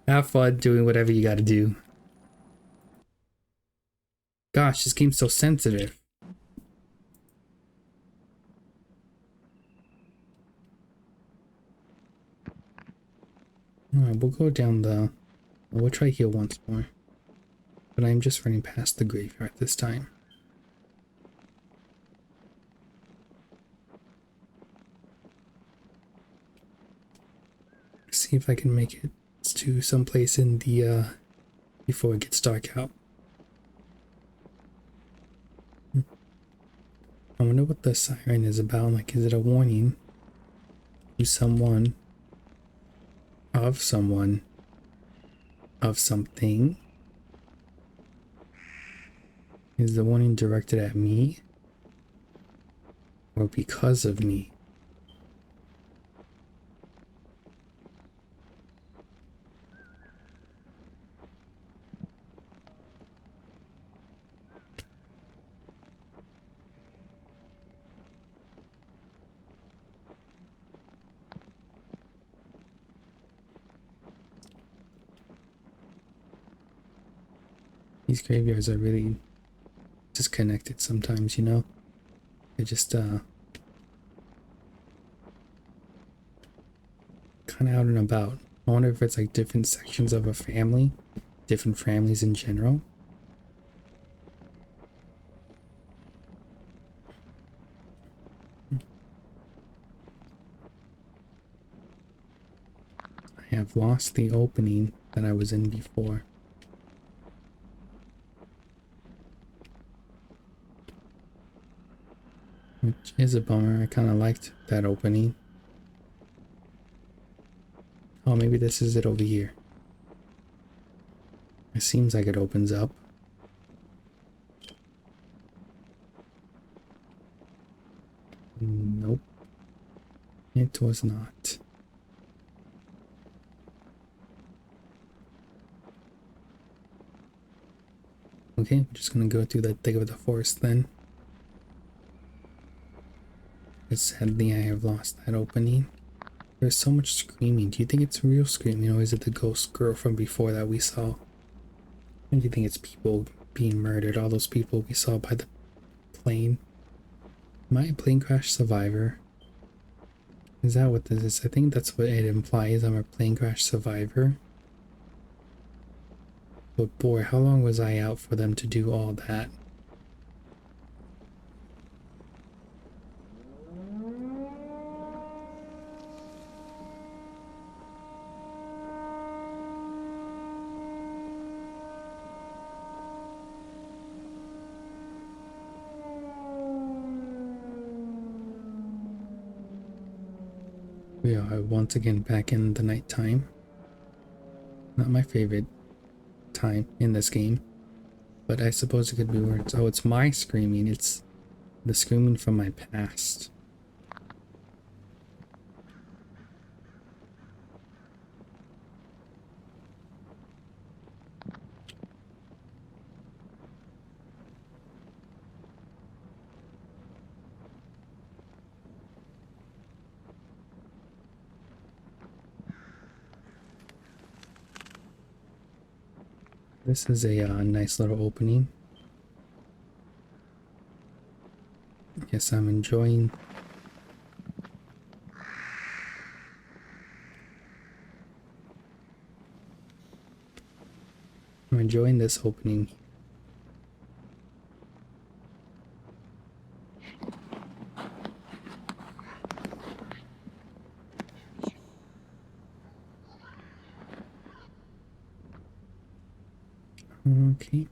Have fun doing whatever you gotta do. Gosh, this game's so sensitive. Alright, we'll go down the... We'll try here once more. But I'm just running past the graveyard this time. See if I can make it to someplace in the, before it gets dark out. I wonder what the siren is about. Like, is it a warning to someone, of something? Is the warning directed at me? Or because of me? These graveyards are really disconnected sometimes, you know? They're just, kind of out and about. I wonder if it's like different sections of a family, different families in general. I have lost the opening that I was in before. Which is a bummer. I kind of liked that opening. Oh, maybe this is it over here. It seems like it opens up. Nope. It was not. Okay, we're just gonna go through the thick of the forest then. Sadly, I have lost that opening. There's so much screaming. Do you think it's real screaming, or is it the ghost girl from before that we saw? Or do you think it's people being murdered? All those people we saw by the plane? Am I a plane crash survivor? Is that what this is? I think that's what it implies. I'm a plane crash survivor. But boy, how long was I out for them to do all that? We are once again back in the nighttime. Not my favorite time in this game, but I suppose it could be worse. Oh, it's my screaming. It's the screaming from my past. This is a nice little opening. Yes, I'm enjoying. I'm enjoying this opening. Okay.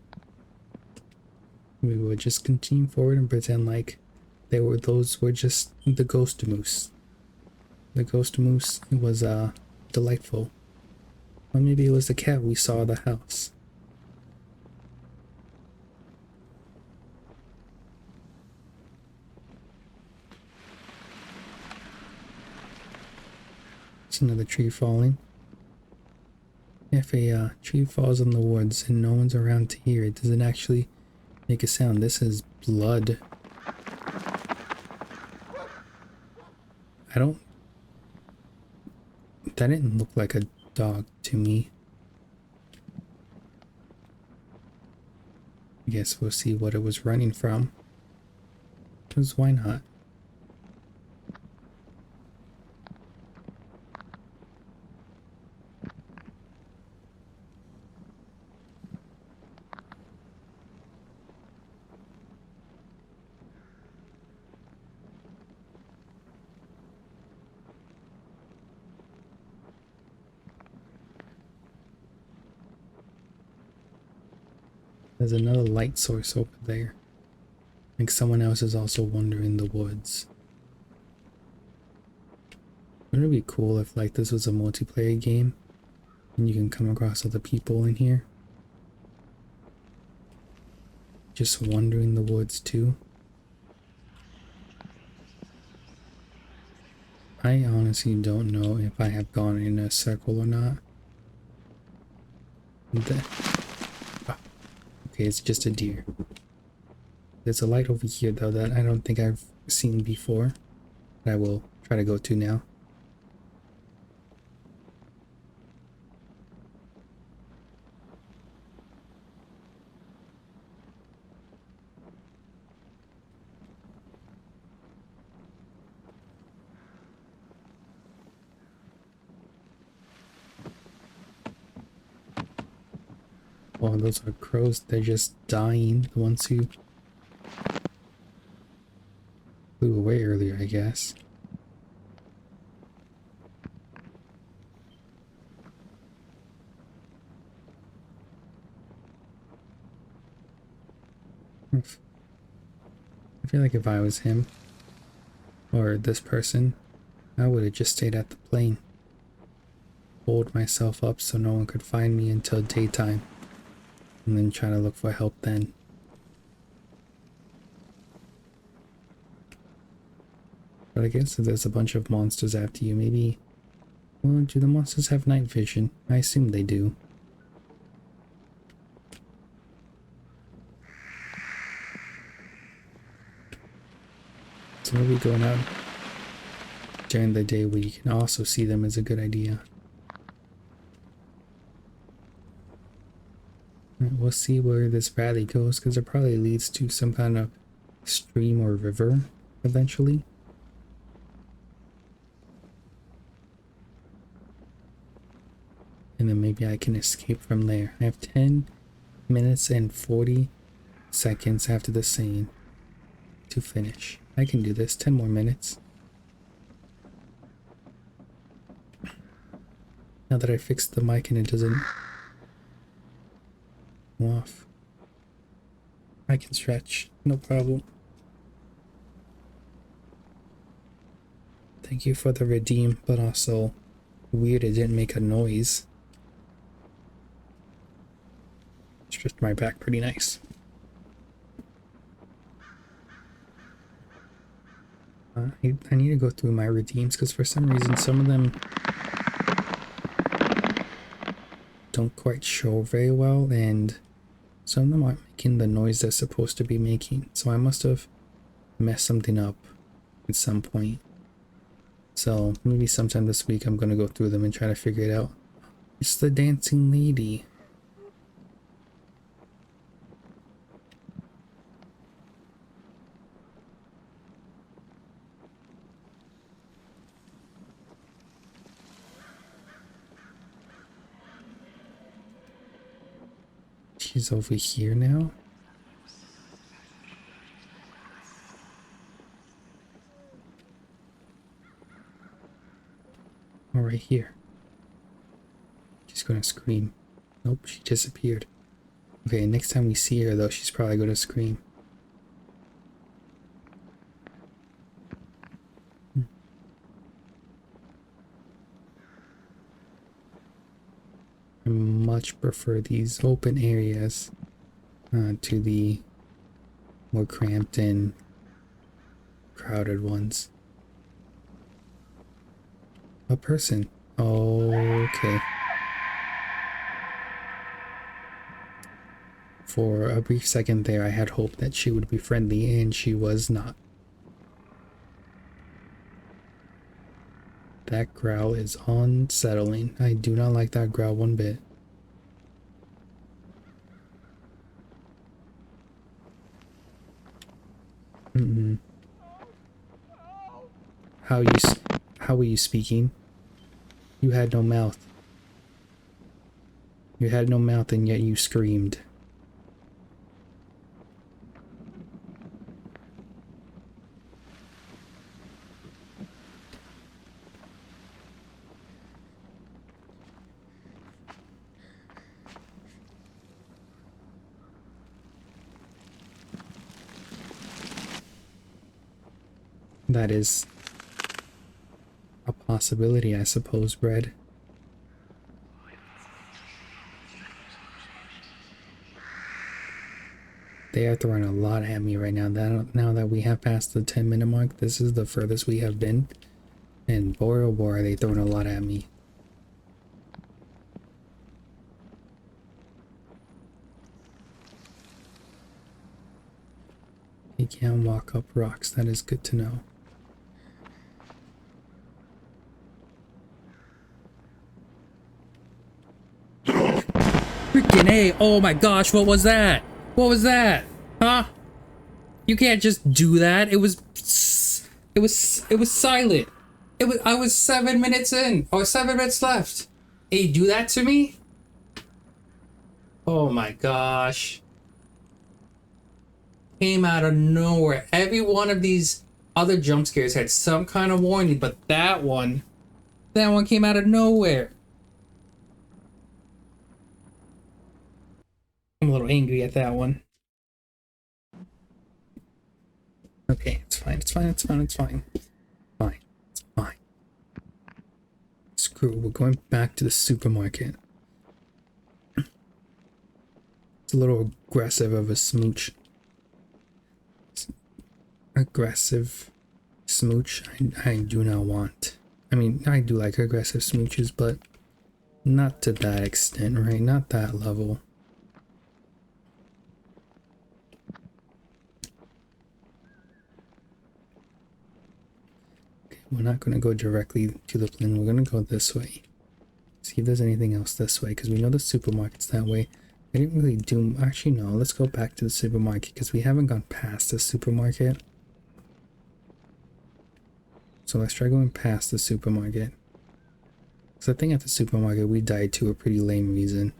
We will just continue forward and pretend like those were just the ghost moose. The ghost moose was delightful. Or maybe it was the cat we saw at the house. It's another tree falling. If a tree falls in the woods and no one's around to hear it, does it actually make a sound? This is blood. I don't... That didn't look like a dog to me. I guess we'll see what it was running from. Because why not? There's another light source over there. I think someone else is also wandering the woods. Wouldn't it be cool if like this was a multiplayer game and you can come across other people in here? Just wandering the woods too. I honestly don't know if I have gone in a circle or not. Okay, it's just a deer. There's a light over here though that I don't think I've seen before. That I will try to go to now. Oh, those are crows. They're just dying. The ones who flew away earlier, I guess. I feel like if I was him, or this person, I would have just stayed at the plane. Hold myself up so no one could find me until daytime. And then try to look for help then. But I guess if there's a bunch of monsters after you, maybe... Well, do the monsters have night vision? I assume they do. So maybe going out during the day where you can also see them is a good idea. We'll see where this valley goes, because it probably leads to some kind of stream or river eventually. And then maybe I can escape from there. I have 10 minutes and 40 seconds after the scene to finish. I can do this. 10 more minutes. Now that I fixed the mic and it doesn't off. I can stretch, no problem. Thank you for the redeem, but also weird it didn't make a noise. Stretched my back pretty nice. I need to go through my redeems because for some reason some of them don't quite show very well, and some of them aren't making the noise they're supposed to be making. So I must have messed something up at some point. So maybe sometime this week I'm gonna go through them and try to figure it out. It's the dancing lady. She's over here now. Oh, right here. She's gonna scream. Nope, she disappeared. Okay, next time we see her though, she's probably gonna scream. I much prefer these open areas to the more cramped and crowded ones. A person. Okay. For a brief second there, I had hoped that she would be friendly, and she was not. That growl is unsettling. I do not like that growl one bit. Mm-mm. How were you speaking? You had no mouth. You had no mouth, and yet you screamed. That is a possibility, I suppose, Bread. They are throwing a lot at me right now. Now that we have passed the 10-minute mark, this is the furthest we have been. And boy oh boy, are they throwing a lot at me. He can walk up rocks. That is good to know. Freaking A! Oh my gosh, what was that? What was that? Huh? You can't just do that. It was silent. I was 7 minutes in, or 7 minutes left. Hey, do that to me? Oh my gosh. Came out of nowhere. Every one of these other jump scares had some kind of warning, but that one came out of nowhere. I'm a little angry at that one. Okay, it's fine, it's fine, it's fine, it's fine. Fine, it's fine. Screw it, we're going back to the supermarket. It's a little aggressive of a smooch. Aggressive smooch I do not want. I mean, I do like aggressive smooches, but not to that extent, right? Not that level. Okay, we're not going to go directly to the plane. We're going to go this way. See if there's anything else this way, because we know the supermarket's that way. I didn't really do... Actually, no. Let's go back to the supermarket, because we haven't gone past the supermarket. So let's try going past the supermarket. Because I think at the supermarket we died to a pretty lame reason.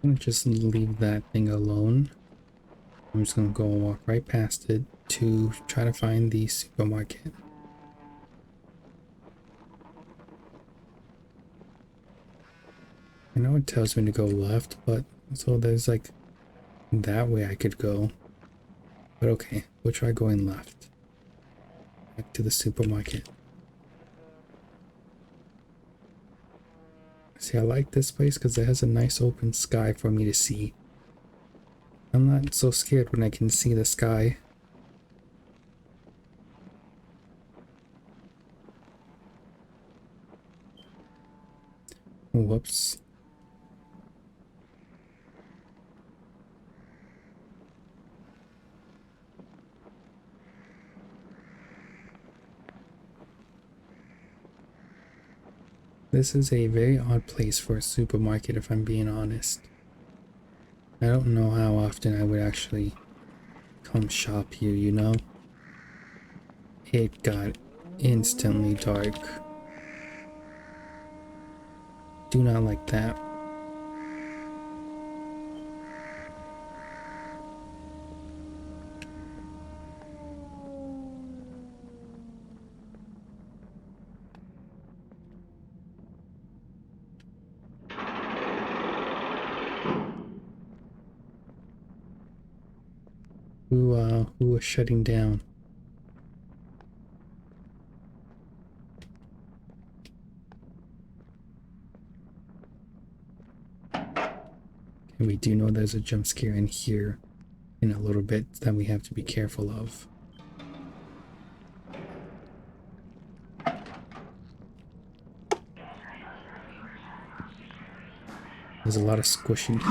I'm gonna just leave that thing alone. I'm just gonna go and walk right past it to try to find the supermarket. I know it tells me to go left, but so there's like that way I could go. But okay, we'll try going left. Back to the supermarket. See, I like this place because it has a nice open sky for me to see. I'm not so scared when I can see the sky. Whoops. This is a very odd place for a supermarket, if I'm being honest. I don't know how often I would actually come shop here, you know? It got Instantly dark. Do not like that. Who was shutting down? And we do know there's a jump scare in here in a little bit that we have to be careful of. There's a lot of squishing.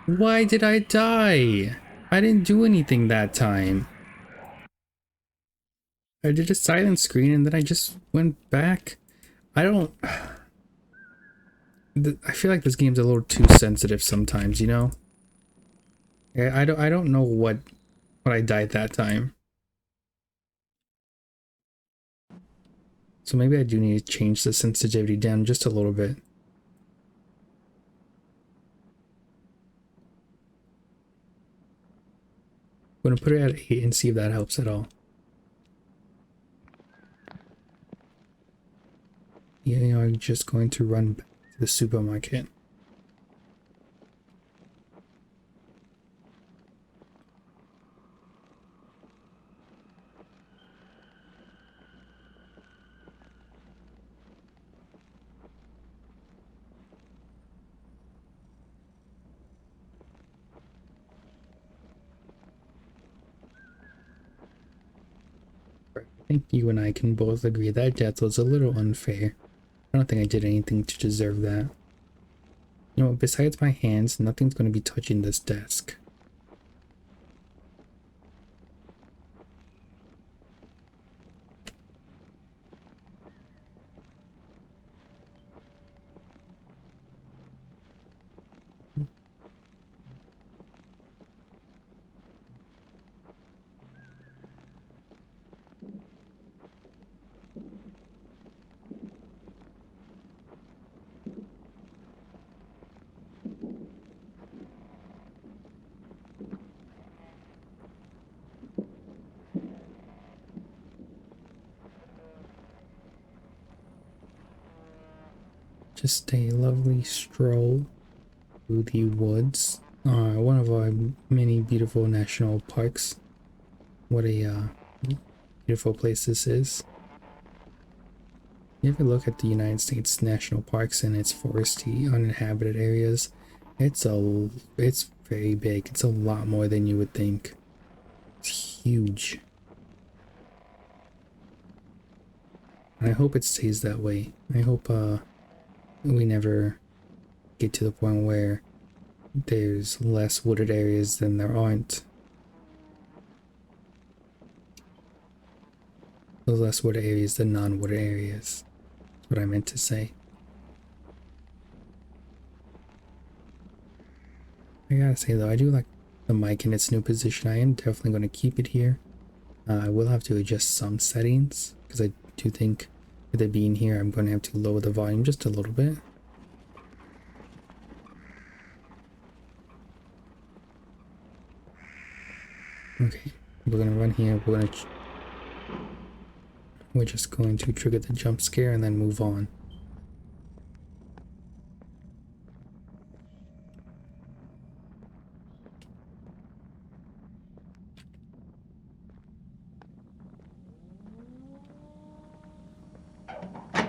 Why did I die? I didn't do anything that time. I did a silent screen and then I just went back. I don't... I feel like this game's a little too sensitive sometimes, you know? I don't know what I died that time. So maybe I do need to change the sensitivity down just a little bit. I'm gonna put it at 8 and see if that helps at all. Yeah, you know, I'm just going to run back to the supermarket. I think you and I can both agree that death was a little unfair. I don't think I did anything to deserve that. You know, besides my hands, nothing's going to be touching this desk. Just a lovely stroll through the woods. One of our many beautiful national parks. What a beautiful place this is. You ever look at the United States national parks and its foresty, uninhabited areas? It's very big. It's a lot more than you would think. It's huge. And I hope it stays that way. I hope we never get to the point where there's less wooded areas than there aren't. There's less wooded areas than non-wooded areas. That's what I meant to say. I gotta say though, I do like the mic in its new position. I am definitely going to keep it here. I will have to adjust some settings because I do think with it being here, I'm going to have to lower the volume just a little bit. Okay, we're gonna run here. We're just going to trigger the jump scare and then move on. I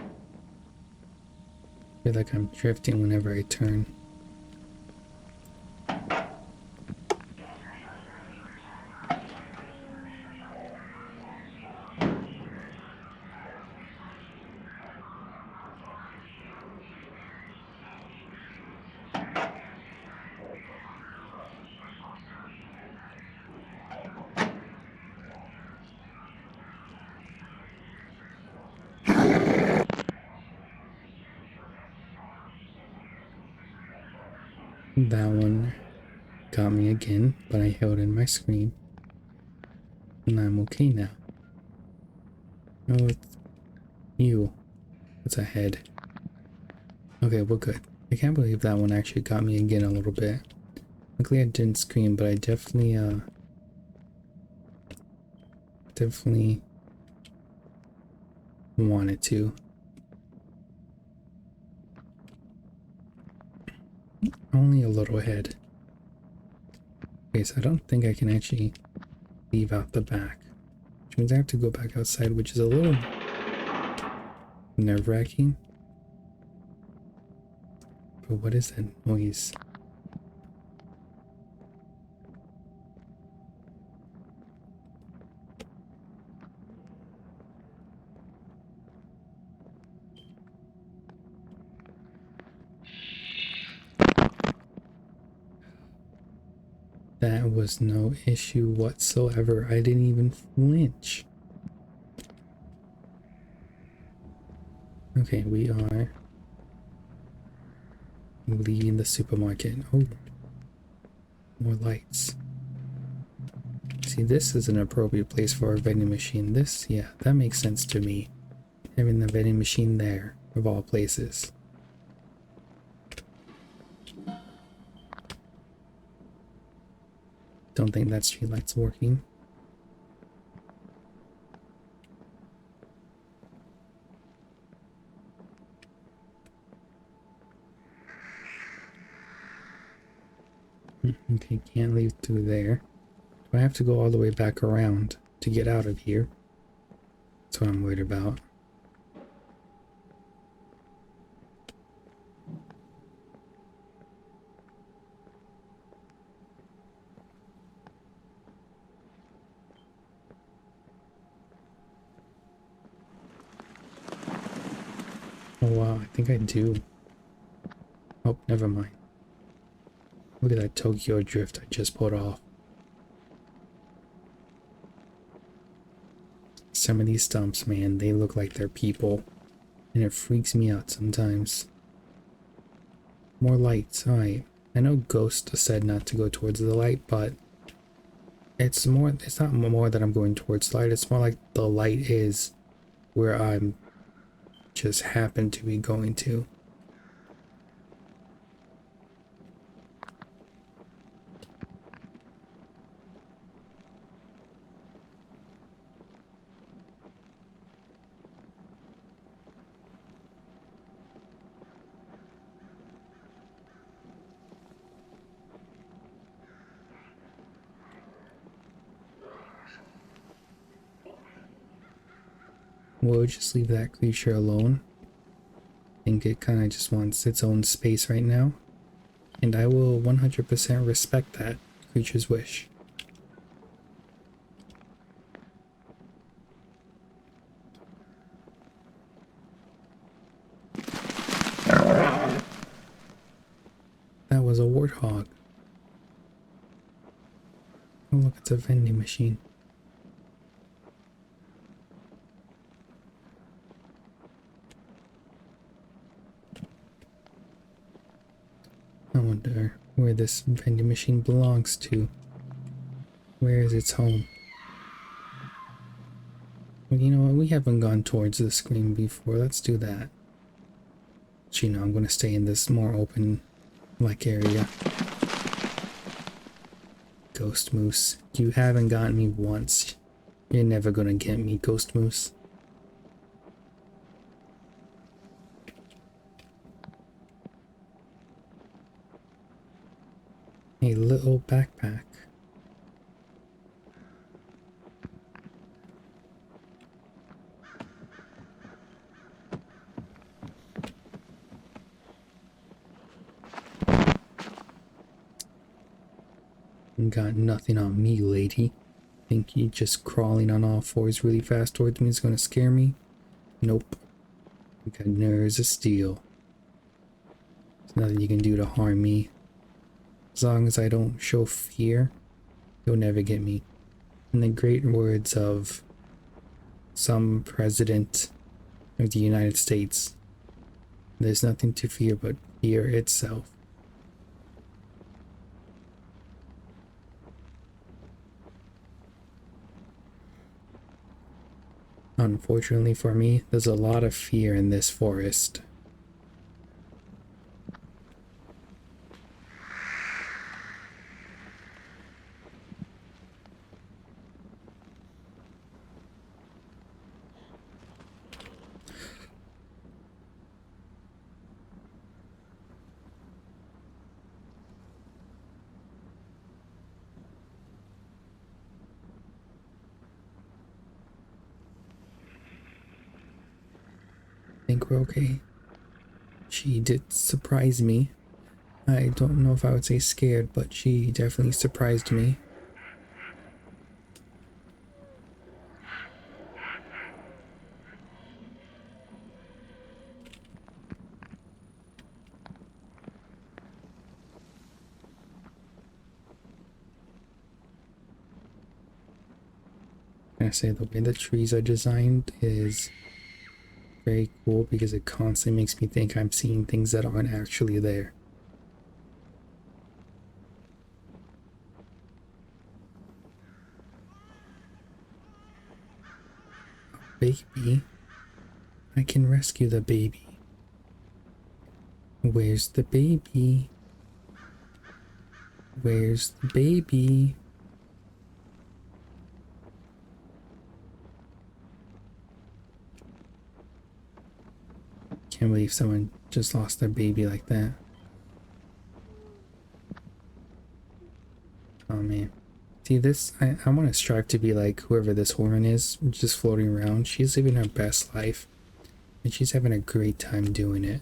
feel like I'm drifting whenever I turn. That one got me again, but I held in my scream. And I'm okay now. Oh, it's you. It's a head. Okay, we're good. I can't believe that one actually got me again a little bit. Luckily I didn't scream, but I definitely wanted to. Only a little head. Okay, so I don't think I can actually leave out the back. Which means I have to go back outside, which is a little nerve-wracking. But what is that noise? That was no issue whatsoever. I didn't even flinch. Okay, we are leaving the supermarket. Oh, more lights. See, this is an appropriate place for a vending machine. This, yeah, that makes sense to me. Having the vending machine there, of all places. Don't think that street light's working. Okay, can't leave through there. Do I have to go all the way back around to get out of here? That's what I'm worried about. Oh wow, I think I do. Oh, never mind. Look at that Tokyo drift I just pulled off. Some of these stumps, man, they look like they're people. And it freaks me out sometimes. More lights, alright. I know Ghost said not to go towards the light, but it's not more that I'm going towards the light, it's more like the light is where I'm just happen to be going to. We'll just leave that creature alone. I think it kind of just wants its own space right now. And I will 100% respect that creature's wish. That was a warthog. Oh look, it's a vending machine. I wonder where this vending machine belongs to. Where is its home? Well, you know what? We haven't gone towards the screen before. Let's do that. But, you know, I'm going to stay in this more open like area. Ghost Moose. You haven't gotten me once. You're never going to get me, Ghost Moose. A little backpack. Got nothing on me, lady. Think you just crawling on all fours really fast towards me is gonna scare me? Nope. You got nerves of steel. There's nothing you can do to harm me. As long as I don't show fear, you'll never get me. In the great words of some president of the United States, there's nothing to fear but fear itself. Unfortunately for me, there's a lot of fear in this forest. I think we're okay. She did surprise me. I don't know if I would say scared, but she definitely surprised me. I say the way the trees are designed is very cool because it constantly makes me think I'm seeing things that aren't actually there. Baby, I can rescue the baby. Where's the baby? Where's the baby? Can't believe someone just lost their baby like that. Oh man. See this, I want to strive to be like whoever this woman is, just floating around. She's living her best life. And she's having a great time doing it.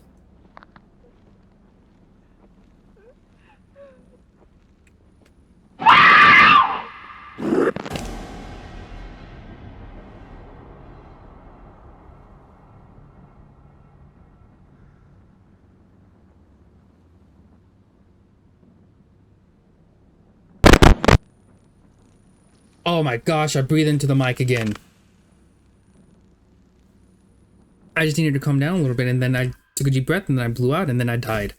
Oh my gosh, I breathed into the mic again. I just needed to calm down a little bit, and then I took a deep breath, and then I blew out, and then I died.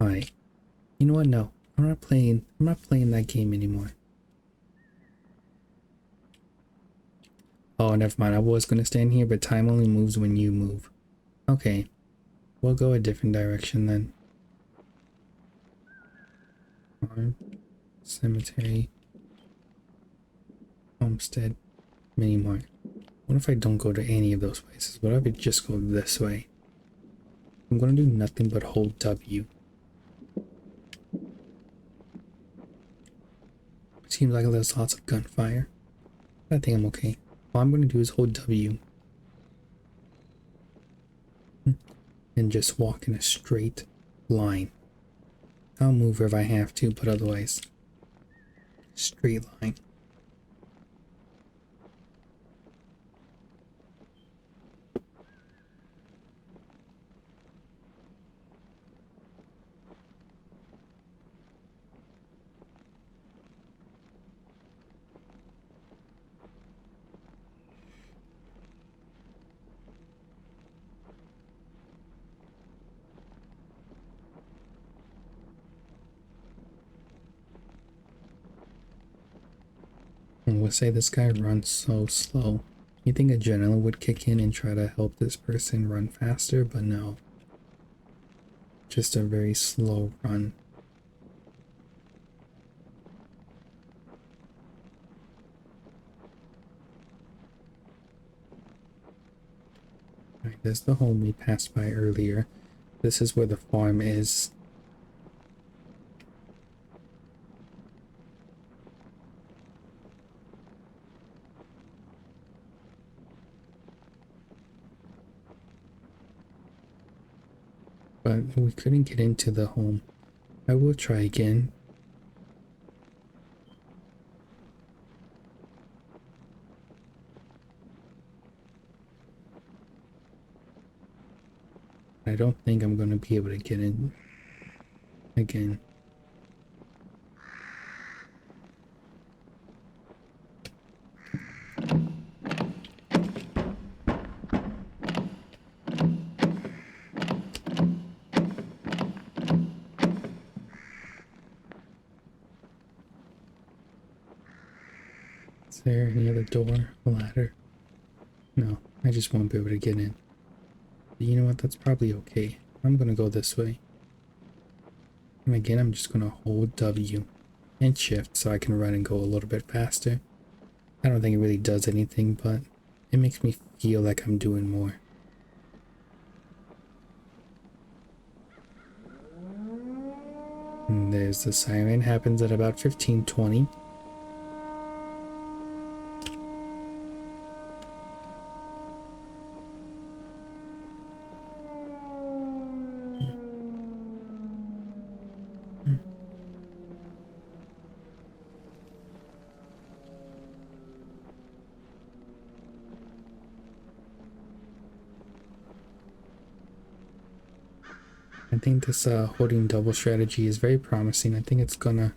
Alright. You know what? No. I'm not playing that game anymore. Oh, never mind. I was gonna stand here, but time only moves when you move. Okay. We'll go a different direction then. Farm, cemetery, homestead, mini mart. What if I don't go to any of those places? What if I just go this way? I'm gonna do nothing but hold W. Seems like there's lots of gunfire. I think I'm okay. All I'm gonna do is hold W. And just walk in a straight line. I'll move if I have to, but otherwise, straight line. And we'll say this guy runs so slow. You think adrenaline would kick in and try to help this person run faster, but no. Just a very slow run. Alright, there's the home we passed by earlier. This is where the farm is. But we couldn't get into the home. I will try again. I don't think I'm going to be able to get in again. Is there any other door? A ladder? No, I just won't be able to get in. But you know what? That's probably okay. I'm gonna go this way. And again, I'm just gonna hold W and shift so I can run and go a little bit faster. I don't think it really does anything, but it makes me feel like I'm doing more. And there's the siren, happens at about 15:20. I think this holding double strategy is very promising. I think it's gonna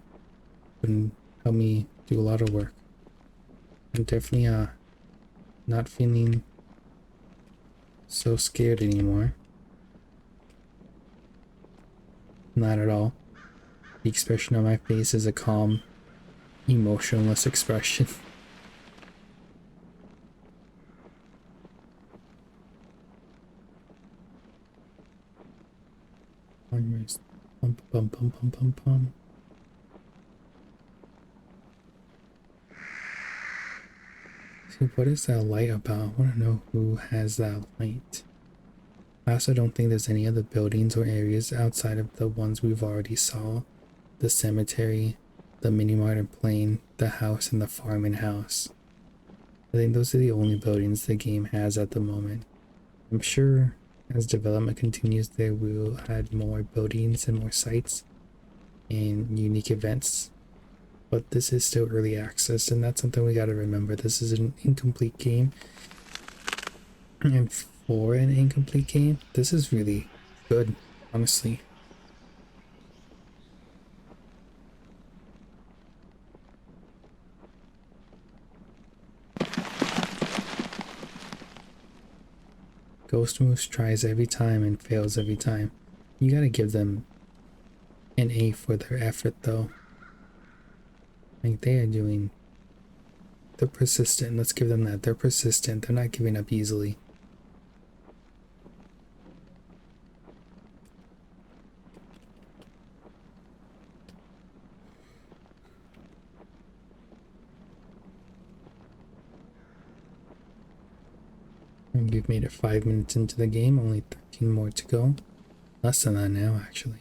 help me do a lot of work. I'm definitely not feeling so scared anymore. Not at all. The expression on my face is a calm, emotionless expression. Bum, bum, bum, bum, bum, bum. See, what is that light about? I want to know who has that light. I also don't think there's any other buildings or areas outside of the ones we've already saw. The cemetery, the mini mart and plane, the house, and the farming house. I think those are the only buildings the game has at the moment. I'm sure as development continues, they will add more buildings and more sites and unique events. But this is still early access, and that's something we gotta remember. This is an incomplete game. And for an incomplete game, this is really good, honestly. Ghost Moose tries every time and fails every time. You gotta give them an A for their effort, though. Like, they're persistent. Let's give them that. They're persistent. They're not giving up easily. And we've made it 5 minutes into the game, only 13 more to go. Less than that now, actually.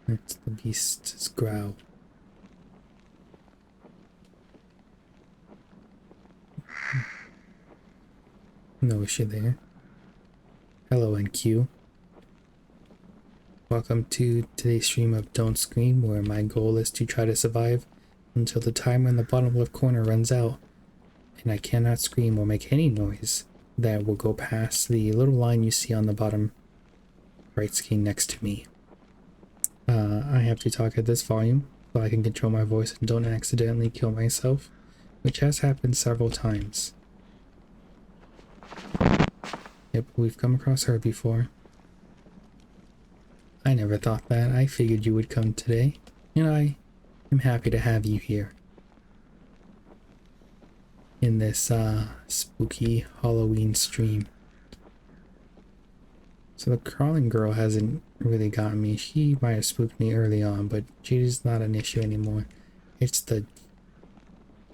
It's the beast's growl. No issue there. Hello, NQ. Welcome to today's stream of Don't Scream, where my goal is to try to survive until the timer in the bottom left corner runs out, and I cannot scream or make any noise that will go past the little line you see on the bottom right screen next to me. I have to talk at this volume so I can control my voice and don't accidentally kill myself, which has happened several times. Yep, we've come across her before. I never thought that. I figured you would come today, and I am happy to have you here. In this spooky Halloween stream. So the crawling girl hasn't really gotten me. She might have spooked me early on, but she's not an issue anymore. It's the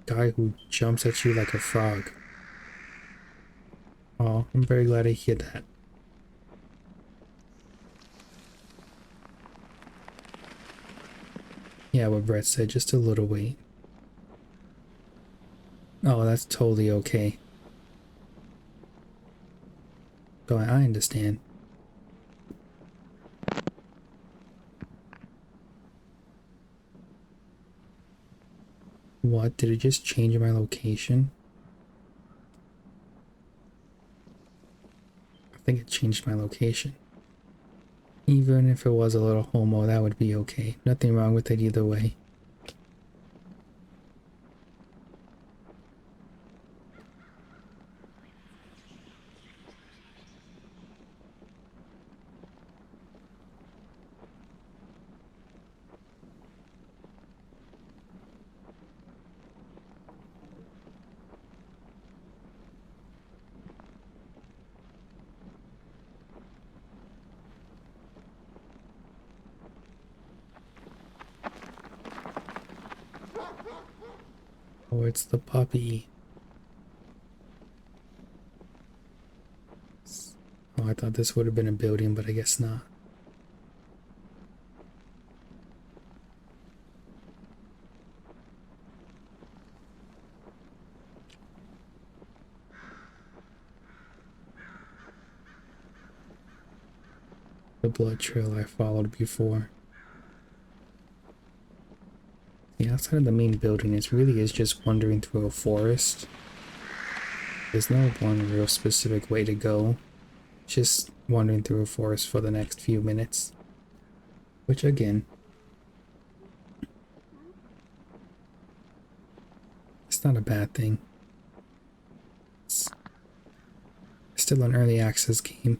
guy who jumps at you like a frog. Oh, I'm very glad to hear that. Yeah, what Brett said, just a little wait. Oh, that's totally okay. Go on, I understand. What? Did it just change my location? I think it changed my location. Even if it was a little homo, that would be okay. Nothing wrong with it either way. Oh, it's the puppy. Oh, I thought this would have been a building, but I guess not. The blood trail I followed before. The outside of the main building is really is just wandering through a forest. There's no one real specific way to go. Just wandering through a forest for the next few minutes. Which again, it's not a bad thing. It's still an early access game.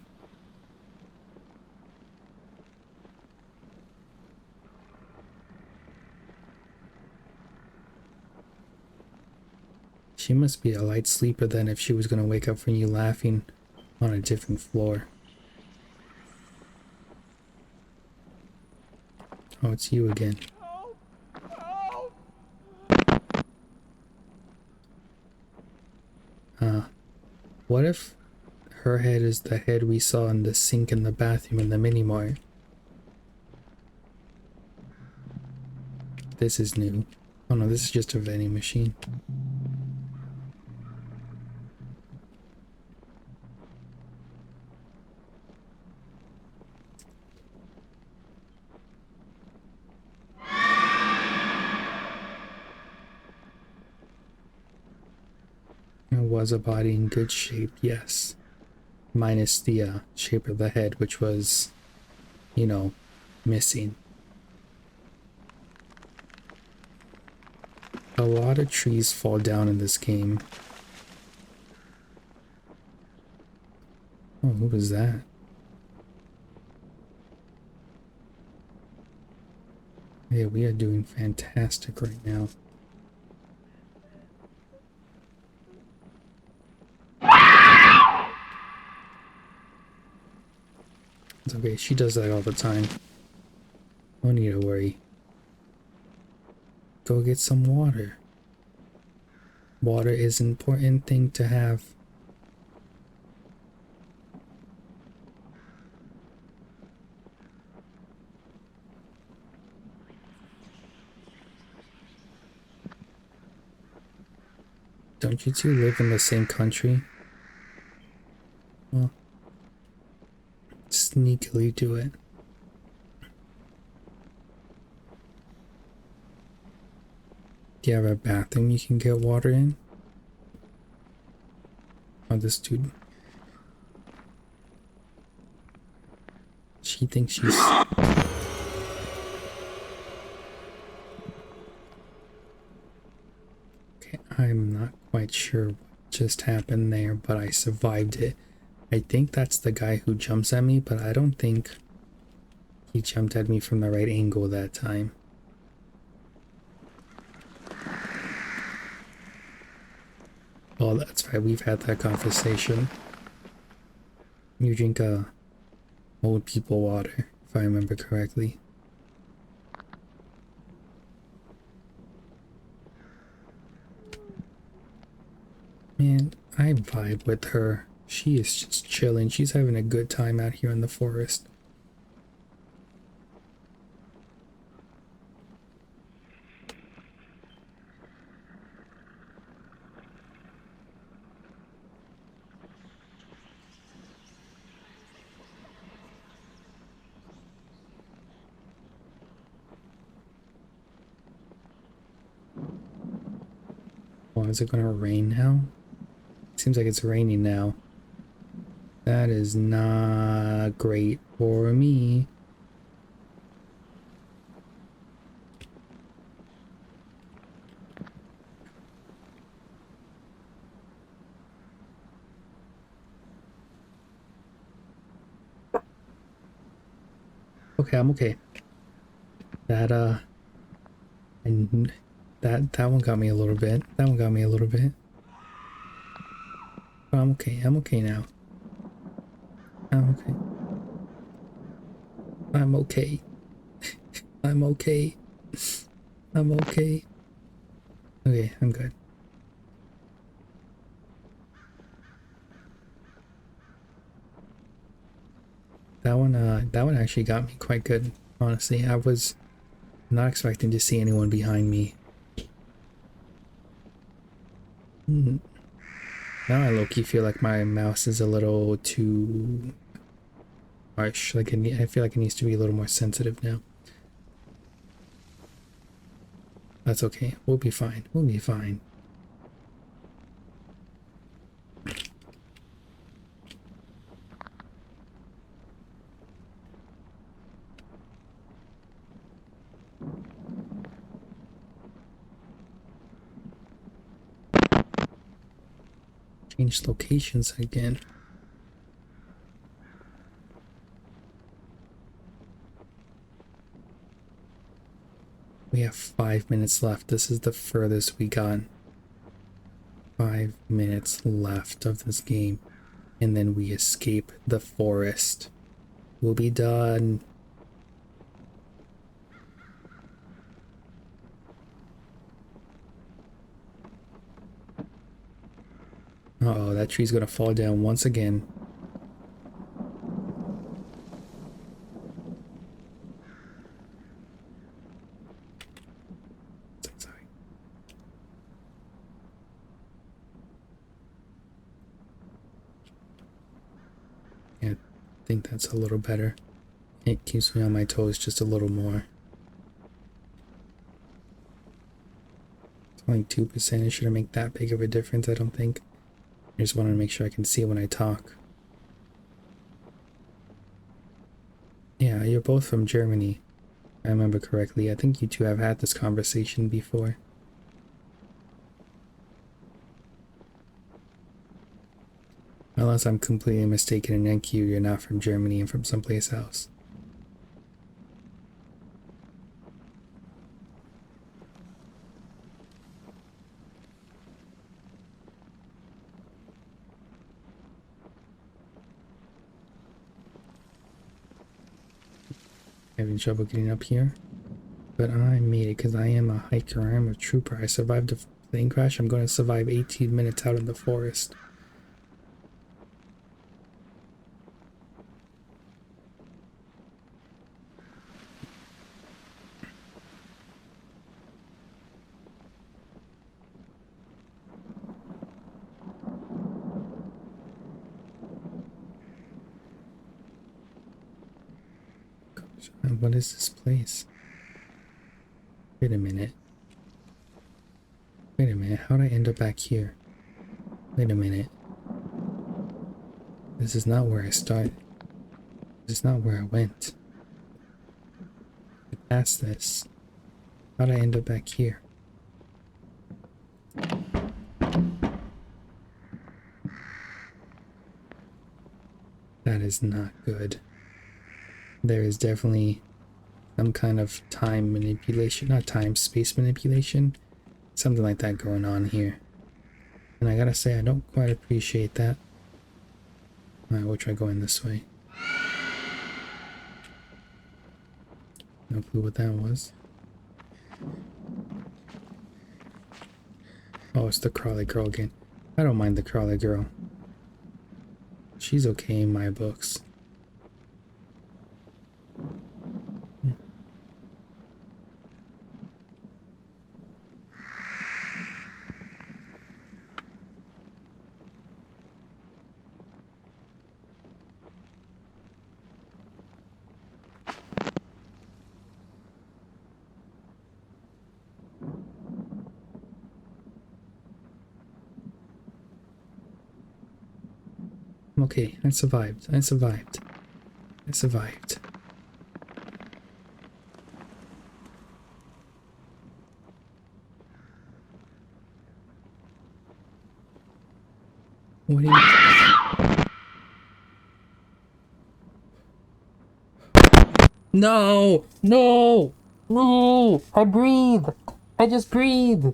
She must be a light sleeper then if she was gonna wake up from you laughing on a different floor. Oh, it's you again. What if her head is the head we saw in the sink in the bathroom in the mini mart? This is new. Oh no, this is just a vending machine. It was a body in good shape, yes. Minus the shape of the head, which was, you know, missing. A lot of trees fall down in this game. Oh, who was that? Yeah, we are doing fantastic right now. It's okay, she does that all the time. No need to worry. Go get some water. Water is an important thing to have. Don't you two live in the same country? Well, sneakily do it. Do you have a bathroom you can get water in? Oh, this dude. She thinks she's... Okay, I'm not quite sure what just happened there, but I survived it. I think that's the guy who jumps at me, but I don't think he jumped at me from the right angle that time. Oh, that's right, we've had that conversation. You drink old people water, if I remember correctly. Man, I vibe with her. She is just chilling. She's having a good time out here in the forest. Oh, is it gonna rain now? Seems like it's raining now. That is not great for me. Okay, I'm okay. That and that one got me a little bit. That one got me a little bit. But I'm okay. I'm okay now. I'm okay. I'm okay. I'm okay. I'm okay. Okay, I'm good. that one actually got me quite good, honestly. I was not expecting to see anyone behind me. Now I low-key feel like my mouse is a little too harsh. Like I feel like it needs to be a little more sensitive now. That's okay. We'll be fine. We'll be fine. Change locations again. We have 5 minutes left. This is the furthest we got. 5 minutes left of this game. And then we escape the forest. We'll be done. Uh-oh, that tree's gonna fall down once again. Sorry. Yeah, I think that's a little better. It keeps me on my toes just a little more. It's only 2%. It shouldn't make that big of a difference, I don't think. I just want to make sure I can see when I talk. Yeah, you're both from Germany. I remember correctly. I think you two have had this conversation before. Unless I'm completely mistaken and NQ, you're not from Germany and from someplace else. Having trouble getting up here, but I made it because I am a hiker. I am a trooper. I survived a plane crash. I'm going to survive 18 minutes out in the forest. What is this place? Wait a minute. Wait a minute. How'd I end up back here? Wait a minute. This is not where I started. This is not where I went. I passed this. How'd I end up back here? That is not good. There is definitely some kind of time manipulation, not time, space manipulation. Something like that going on here. And I gotta say, I don't quite appreciate that. Alright, we'll try going this way. No clue what that was. Oh, it's the crawly girl again. I don't mind the crawly girl. She's okay in my books. Okay, I survived. I survived. I survived. What do you... No! No! No! I breathe! I just breathe!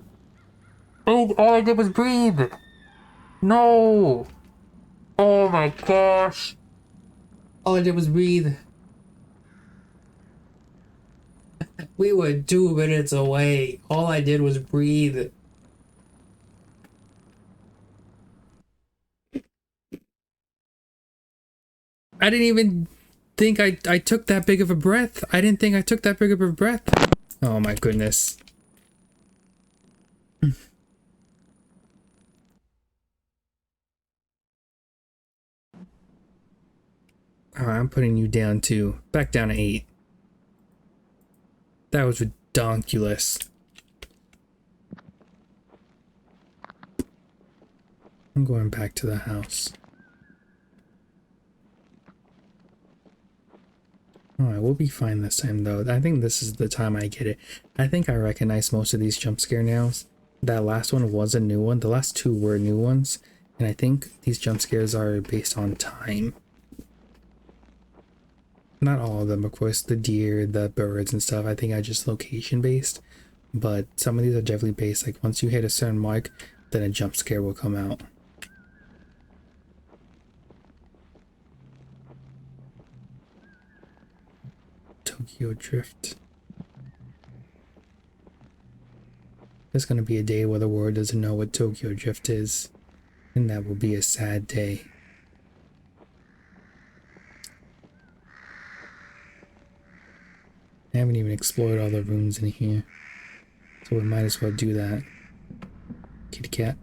All I did was breathe! No! Oh my gosh! All I did was breathe. We were 2 minutes away. All I did was breathe. I didn't even think I took that big of a breath. I didn't think I took that big of a breath. Oh my goodness. Alright, I'm putting you down to back down to 8. That was redonkulous. I'm going back to the house. Alright, we'll be fine this time though. I think this is the time I get it. I think I recognize most of these jump scare now. That last one was a new one. The last 2 were new ones. And I think these jump scares are based on time. Not all of them, of course. The deer, the birds and stuff, I think are just location based. But some of these are definitely based. Like once you hit a certain mark, then a jump scare will come out. Tokyo Drift. There's gonna be a day where the world doesn't know what Tokyo Drift is. And that will be a sad day. I haven't even explored all the rooms in here. So we might as well do that. Kitty cat.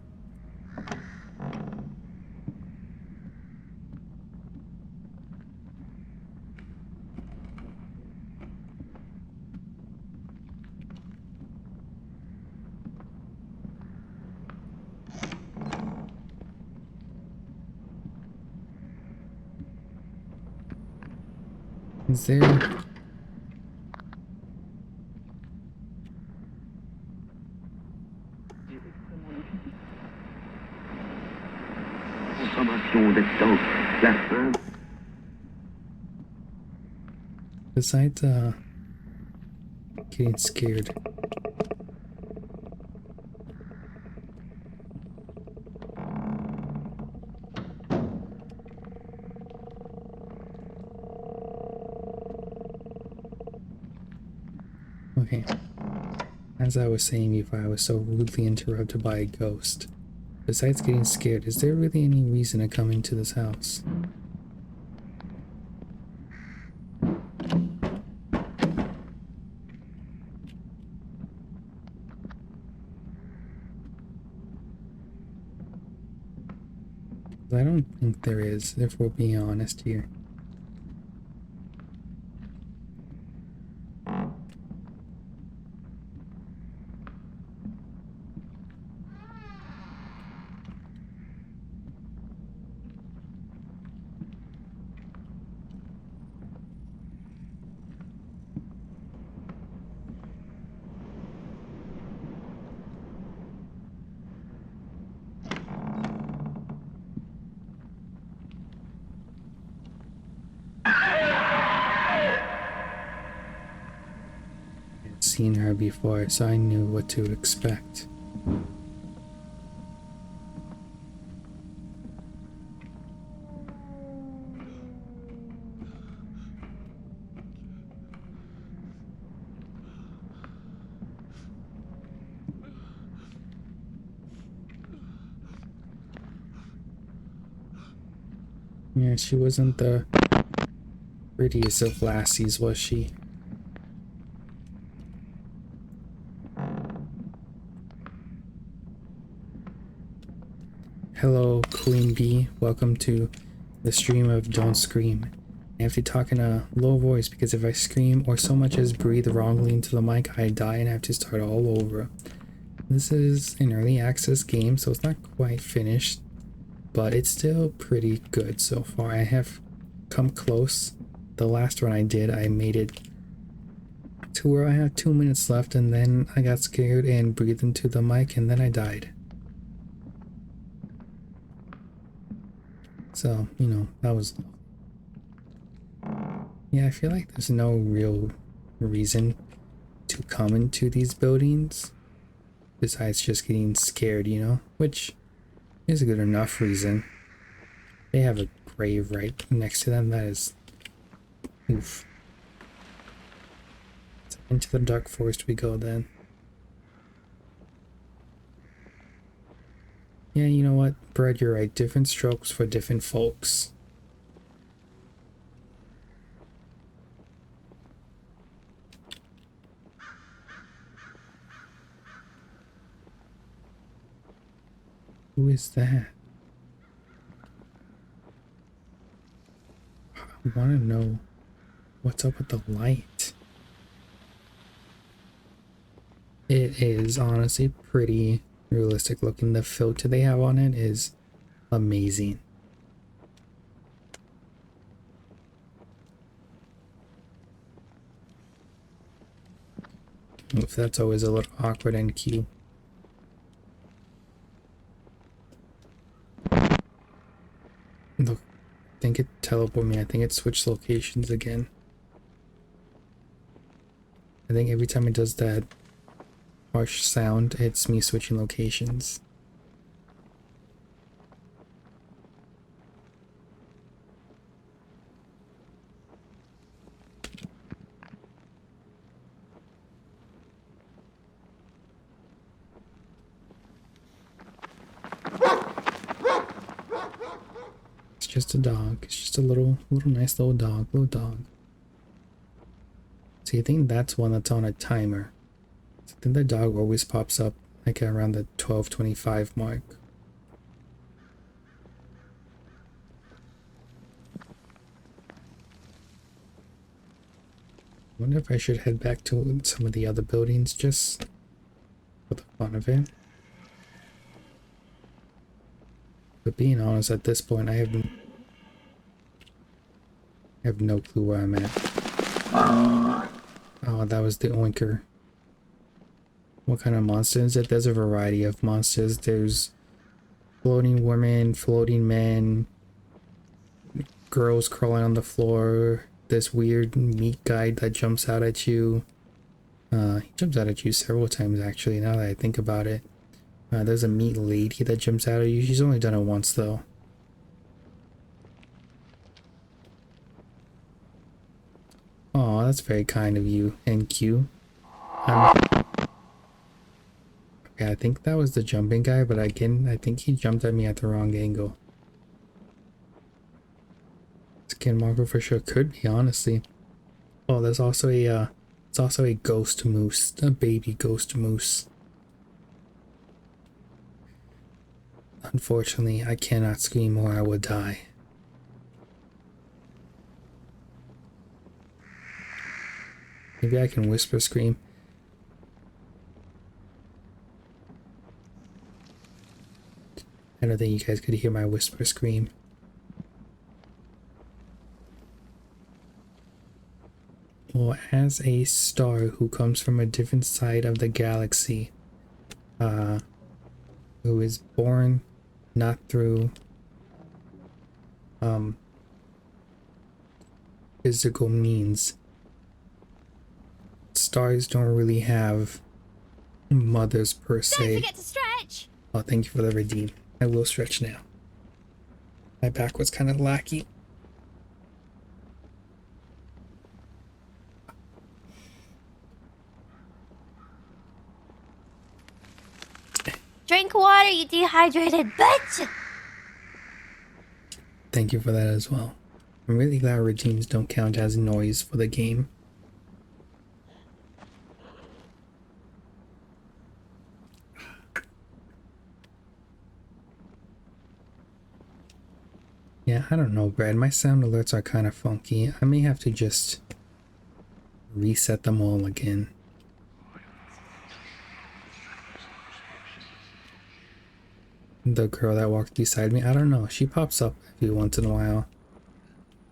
Is there... Consommation des temps, la fin. Besides, getting scared. Okay. As I was saying before, I was so rudely interrupted by a ghost. Besides getting scared, is there really any reason to come into this house? I don't think there is, if we're being honest here. I'd seen her before, so I knew what to expect. Yeah, she wasn't the prettiest of lassies, was she? Hello, Queen Bee. Welcome to the stream of Don't Scream. I have to talk in a low voice because if I scream or so much as breathe wrongly into the mic, I die and have to start all over. This is an early access game, so it's not quite finished, but it's still pretty good so far. I have come close. The last run I did, I made it to where I had 2 minutes left, and then I got scared and breathed into the mic, and then I died. So, you know, that was... Yeah, I feel like there's no real reason to come into these buildings besides just getting scared, you know, which is a good enough reason. They have a grave right next to them. That is... oof. So into the dark forest we go then. Yeah, you know what, Brad, you're right. Different strokes for different folks. Who is that? I want to know what's up with the light. It is honestly pretty realistic looking. The filter they have on it is amazing. Oof, that's always a little awkward in queue. Look, I think it teleported me. I think it switched locations again. I think every time it does that harsh sound, it's me switching locations. It's just a dog. It's just a little nice little dog. So you think that's one that's on a timer. So I think the dog always pops up like around the 12:25 mark. I wonder if I should head back to some of the other buildings just for the fun of it. But being honest, at this point, I have no clue where I'm at. Oh, that was the oinker. What kind of monster is it? There's a variety of monsters. There's floating women, floating men, girls crawling on the floor, this weird meat guy that jumps out at you. He jumps out at you several times actually, now that I think about it. There's a meat lady that jumps out at you. She's only done it once though. Oh, that's very kind of you, NQ. Okay, I think that was the jumping guy, but again, I think he jumped at me at the wrong angle. Skin marker for sure could be, honestly. Oh, there's also a it's also a ghost moose, a baby ghost moose. Unfortunately, I cannot scream or I will die. Maybe I can whisper scream. I don't think you guys could hear my whisper scream. Well, as a star who comes from a different side of the galaxy, who is born not through physical means, stars don't really have mothers per se. Don't forget to stretch. Oh, thank you for the redeem. I will stretch now. My back was kind of lacky. Drink water, you dehydrated bitch. Thank you for that as well. I'm really glad redeems don't count as noise for the game. Yeah, I don't know, Brad. My sound alerts are kind of funky. I may have to just reset them all again. The girl that walked beside me, I don't know. She pops up every once in a while.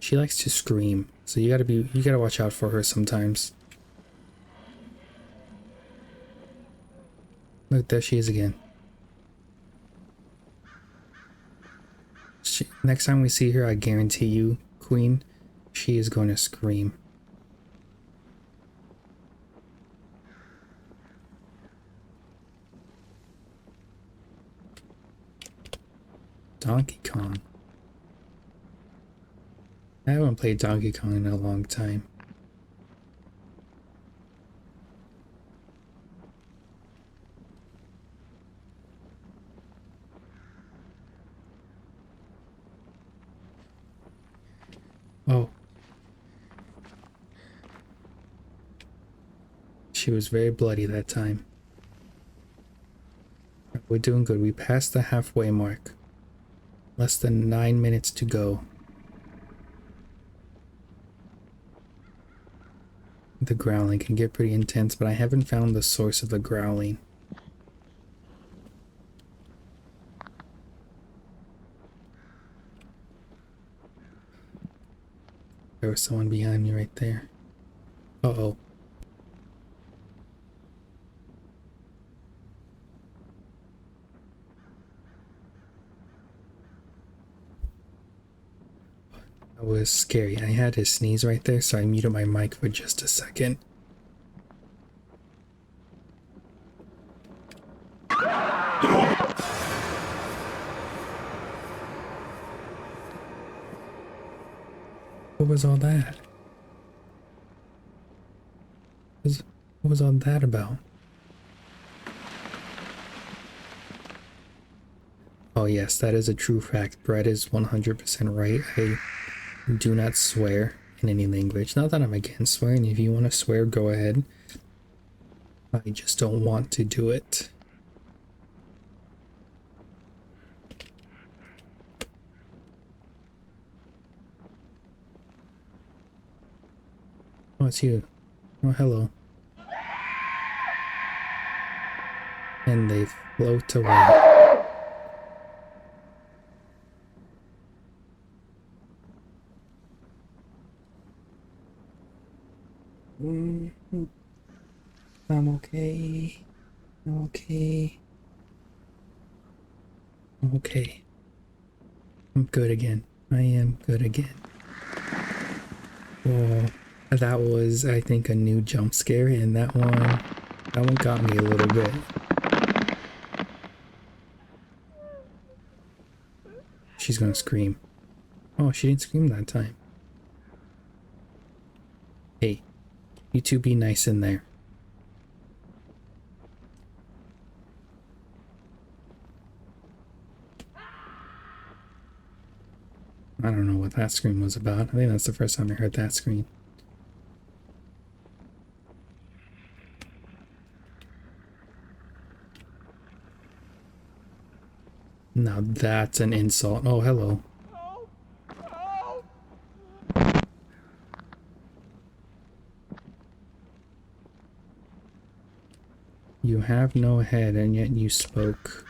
She likes to scream, so you gotta watch out for her sometimes. Look, there she is again. Next time we see her, I guarantee you, Queen, she is going to scream. Donkey Kong. I haven't played Donkey Kong in a long time. Oh. She was very bloody that time. We're doing good. We passed the halfway mark. Less than 9 minutes to go. The growling can get pretty intense, but I haven't found the source of the growling. There was someone behind me right there. Uh-oh. That was scary. I had his sneeze right there, so I muted my mic for just a second. What was all that? What was all that about? Oh yes, that is a true fact. Brett is 100% right. I do not swear in any language. Not that I'm against swearing. If you want to swear, go ahead. I just don't want to do it. Oh, it's you. Oh, hello. And they float away. I'm okay. I'm okay. I'm okay. I'm good again. I am good again. Oh, that was, I think, a new jump scare, and that one got me a little bit. She's gonna scream. Oh, she didn't scream that time. Hey, you two be nice in there. I don't know what that scream was about. I think that's the first time I heard that scream. Now that's an insult. Oh, hello. You have no head, and yet you spoke.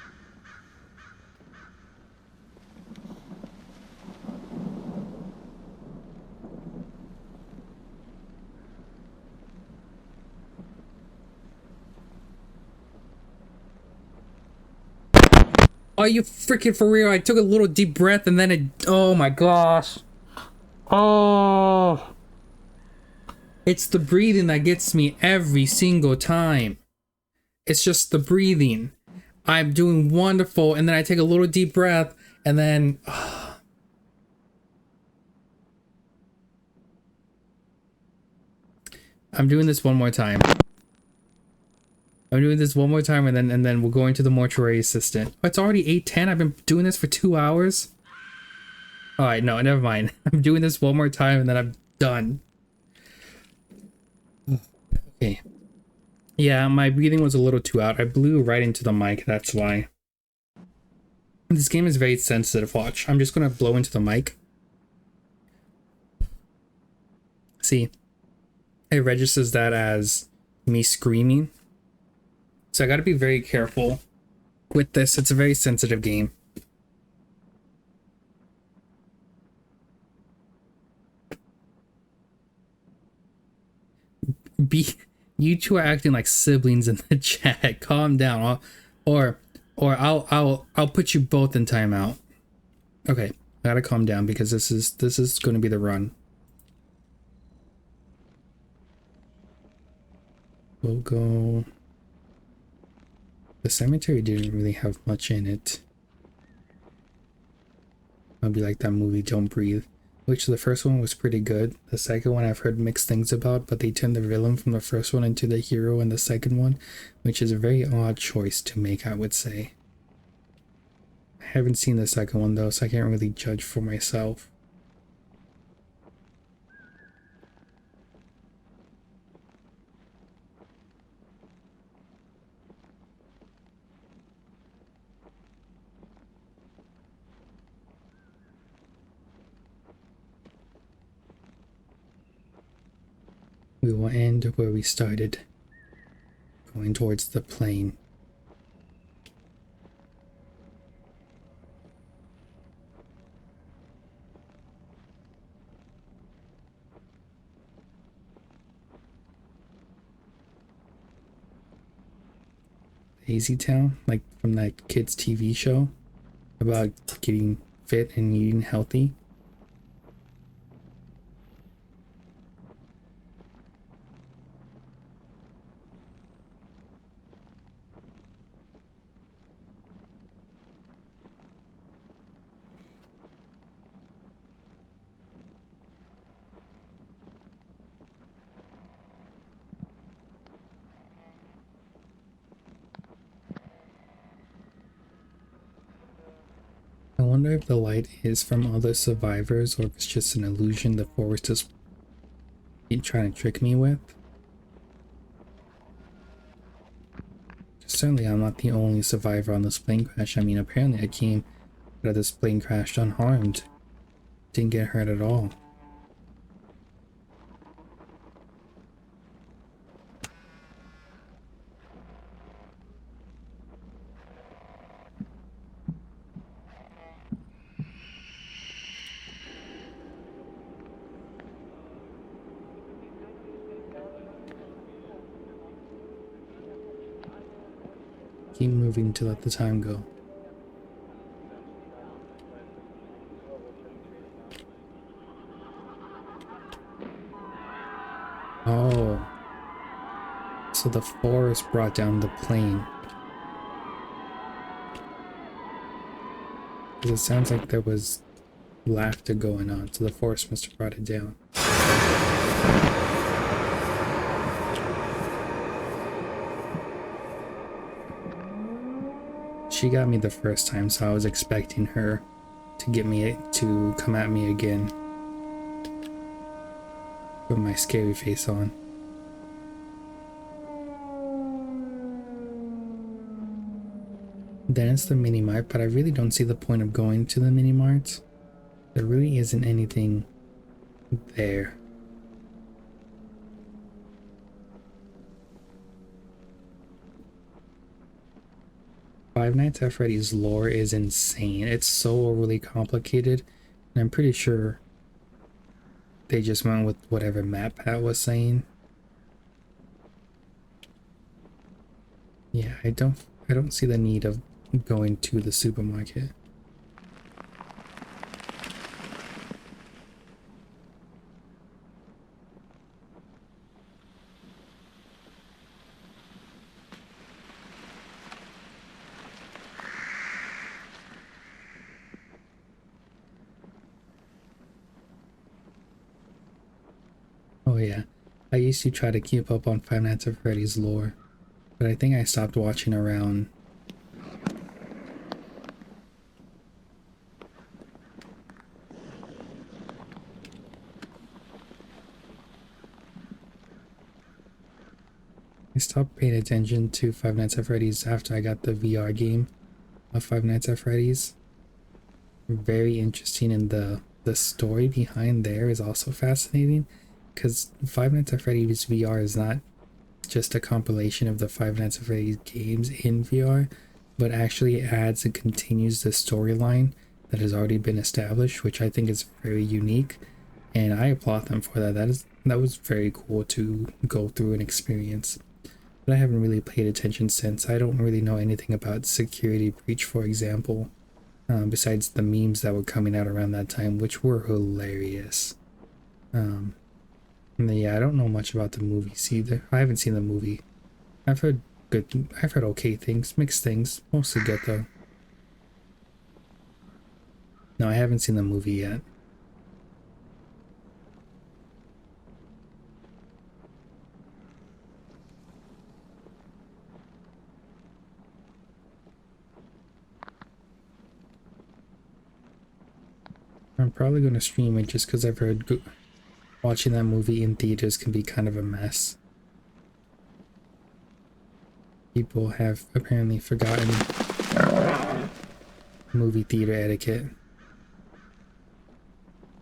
Are you freaking for real? I took a little deep breath and then it... Oh my gosh. Oh. It's the breathing that gets me every single time. It's just the breathing. I'm doing wonderful and then I take a little deep breath and then... I'm doing this one more time. I'm doing this one more time and then we're going to the mortuary assistant. Oh, it's already 8:10. I've been doing this for 2 hours. Alright, no, never mind. I'm doing this one more time and then I'm done. Okay. Yeah, my breathing was a little too out. I blew right into the mic, that's why. This game is very sensitive, watch. I'm just gonna blow into the mic. See, it registers that as me screaming. So I gotta be very careful with this. It's a very sensitive game. You two are acting like siblings in the chat. Calm down. I'll put you both in timeout. Okay, I gotta calm down because this is gonna be the run. We'll go. The cemetery didn't really have much in it. I'll be like that movie Don't Breathe, which the first one was pretty good. The second one I've heard mixed things about, but they turned the villain from the first one into the hero in the second one, which is a very odd choice to make, I would say. I haven't seen the second one though, so I can't really judge for myself. We will end where we started, going towards the plane. Hazy Town, like from that kids' TV show about getting fit and eating healthy. I wonder if the light is from other survivors or if it's just an illusion the forest is trying to trick me with. Certainly I'm not the only survivor on this plane crash. I mean, apparently I came out of this plane crash unharmed. Didn't get hurt at all. Keep moving to let the time go. Oh. So the forest brought down the plane. Because it sounds like there was laughter going on, so the forest must have brought it down. She got me the first time, so I was expecting her to get me to come at me again with my scary face on. Then it's the mini mart, but I really don't see the point of going to the mini mart. There really isn't anything there. Five Nights at Freddy's lore is insane. It's so overly complicated, and I'm pretty sure they just went with whatever Matt Pat was saying. Yeah, I don't see the need of going to the supermarket. Oh yeah, I used to try to keep up on Five Nights at Freddy's lore, but I think I stopped watching around I stopped paying attention to Five Nights at Freddy's after I got the VR game of Five Nights at Freddy's. Very interesting, and the story behind there is also fascinating, because Five Nights at Freddy's VR is not just a compilation of the Five Nights at Freddy's games in VR, but actually adds and continues the storyline that has already been established, which I think is very unique, and I applaud them for that. That was very cool to go through and experience. But I haven't really paid attention since. I don't really know anything about Security Breach, for example, besides the memes that were coming out around that time, which were hilarious. Yeah, I don't know much about the movies either. I haven't seen the movie. I've heard okay things, mixed things, mostly good though. No, I haven't seen the movie yet. I'm probably going to stream it just because I've heard watching that movie in theaters can be kind of a mess. People have apparently forgotten movie theater etiquette.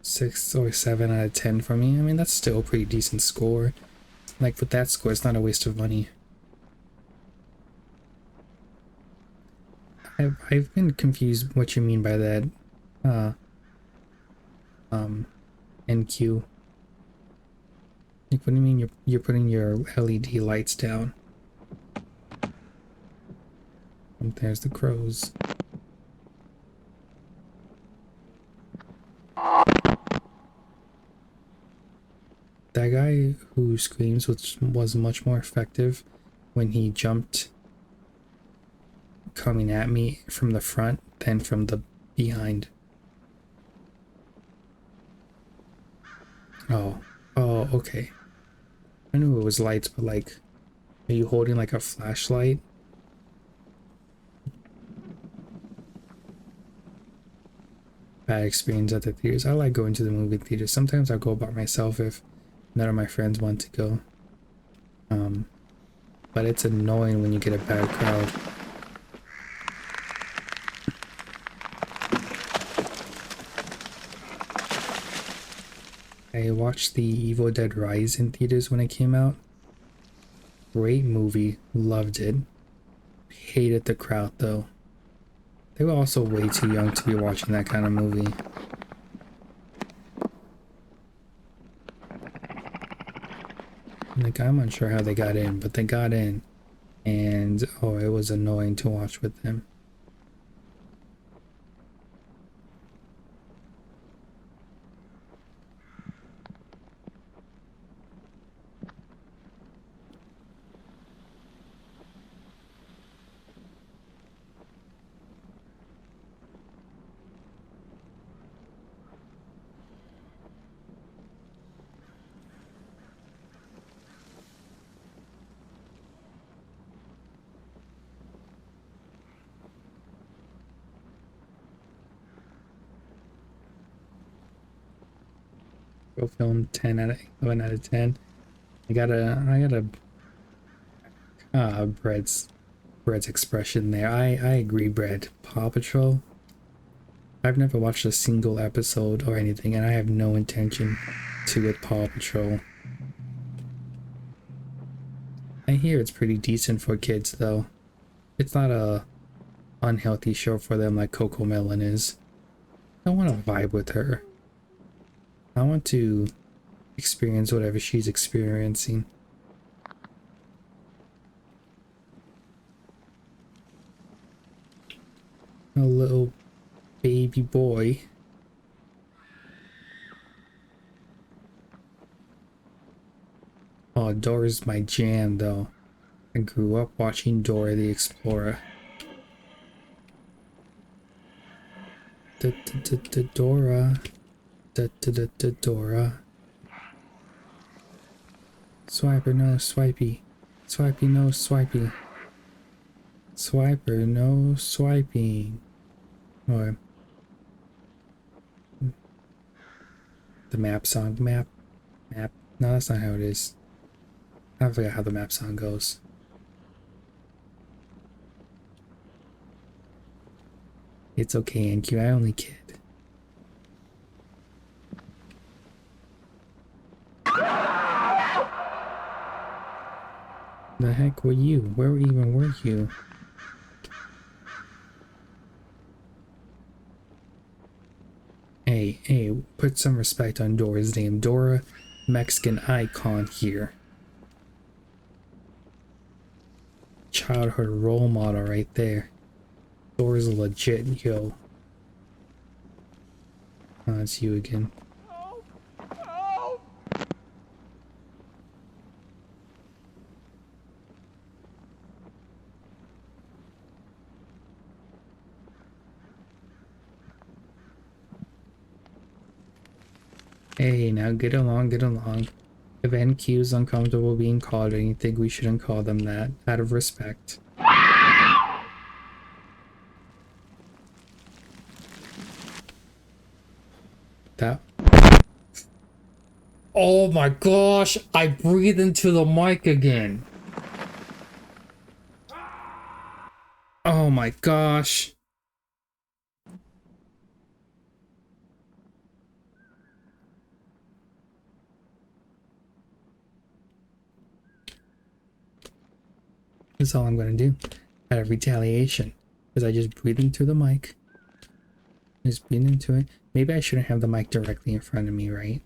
6 or 7 out of 10 for me. I mean, that's still a pretty decent score. like with that score, it's not a waste of money. I've been confused what you mean by that. Uh, NQ. Like, what do you mean you're putting your LED lights down? And there's the crows. That guy who screams was much more effective when he jumped coming at me from the front than from the behind. Oh, okay. I knew it was lights, but like, are you holding like a flashlight? Bad experience at the theaters. I like going to the movie theaters. Sometimes I go by myself if none of my friends want to go. But it's annoying when you get a bad crowd. I watched the Evil Dead Rise in theaters when it came out. Great movie, loved it. Hated the crowd though. They were also way too young to be watching that kind of movie. Like, I'm unsure how they got in, but they got in. And, oh, it was annoying to watch with them. Go film 10 out of 11 out of 10. I got a Bread's expression there. I agree, Bread. Paw Patrol. I've never watched a single episode or anything, and I have no intention to with Paw Patrol. I hear it's pretty decent for kids though. It's not a unhealthy show for them like Coco Melon is. I want to vibe with her. I want to experience whatever she's experiencing. A little baby boy. Oh, Dora's my jam though. I grew up watching Dora the Explorer. Dora. Dora. Swiper, no swipey. Swipey, no swipey. Swiper, no swiping. Or the map song. Map. No, that's not how it is. I forgot how the map song goes. It's okay, NQ. I only kid. The heck were you? Where even were you? Hey, put some respect on Dora's name. Dora, Mexican icon here. Childhood role model right there. Dora's legit, yo. Oh, it's you again. Hey, now get along, get along. If NQ is uncomfortable being called anything, we shouldn't call them that, out of respect. That... Oh my gosh, I breathed into the mic again. Oh my gosh. That's all I'm gonna do out of retaliation. Because I just breathe into the mic. Just breathe into it. Maybe I shouldn't have the mic directly in front of me, right?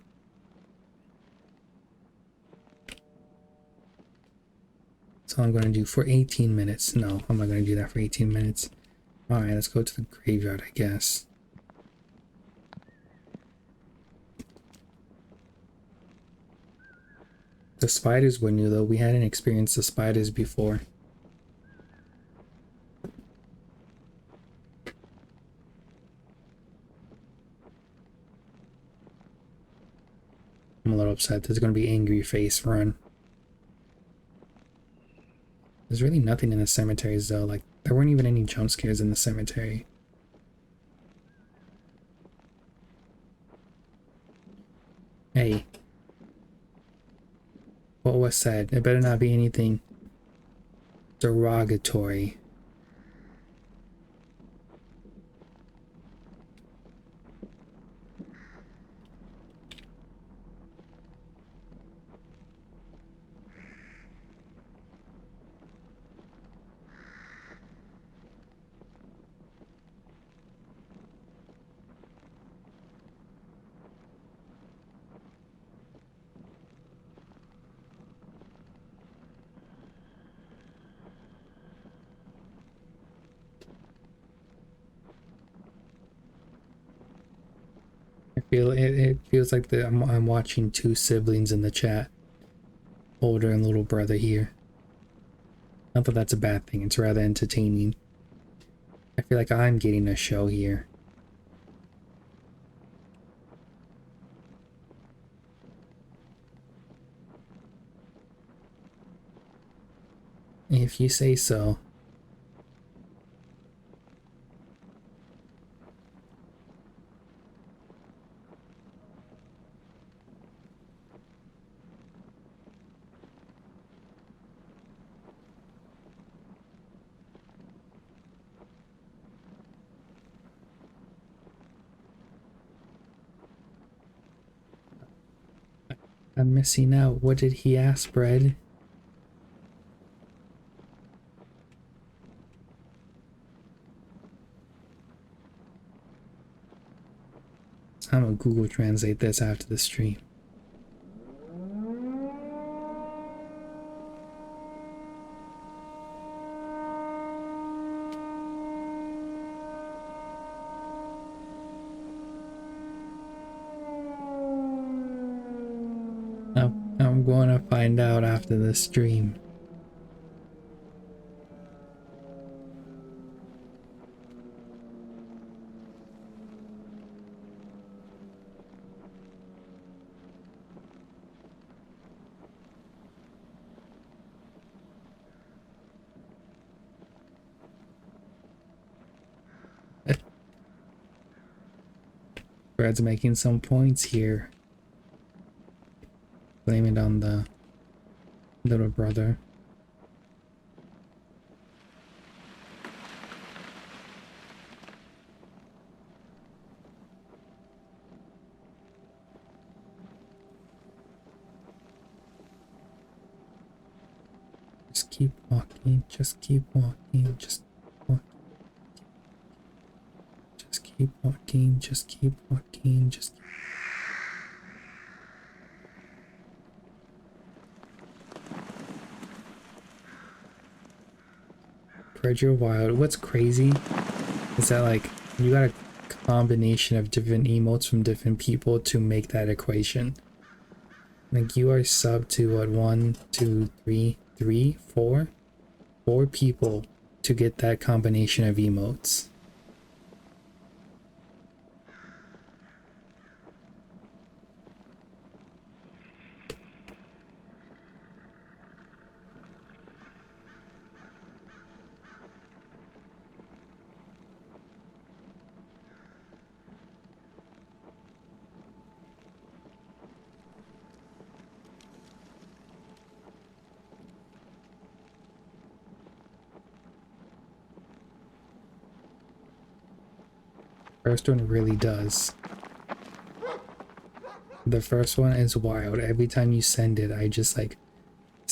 That's all I'm gonna do for 18 minutes. No, I'm not gonna do that for 18 minutes. Alright, let's go to the graveyard, I guess. The spiders were new though. We hadn't experienced the spiders before. I'm a little upset. There's gonna be angry face run. There's really nothing in the cemeteries though. Like, there weren't even any jump scares in the cemetery. Hey. What was said? It better not be anything derogatory. It feels like I'm watching two siblings in the chat, older and little brother here. Not that that's a bad thing. It's rather entertaining. I feel like I'm getting a show here. If you say so. I'm missing out. What did he ask, Bread? I'm gonna Google Translate this after the stream. I'm going to find out after the stream. Brad's making some points here. Blame it on the little brother. Just keep walking, just keep walking, just walk. Just keep walking, just keep walking, just keep. Predator Wild. What's crazy is that, like, you got a combination of different emotes from different people to make that equation. Like, you are sub to what, 1, 2, 3, 4 people to get that combination of emotes. First one really does. The first one is wild. Every time you send it, I just like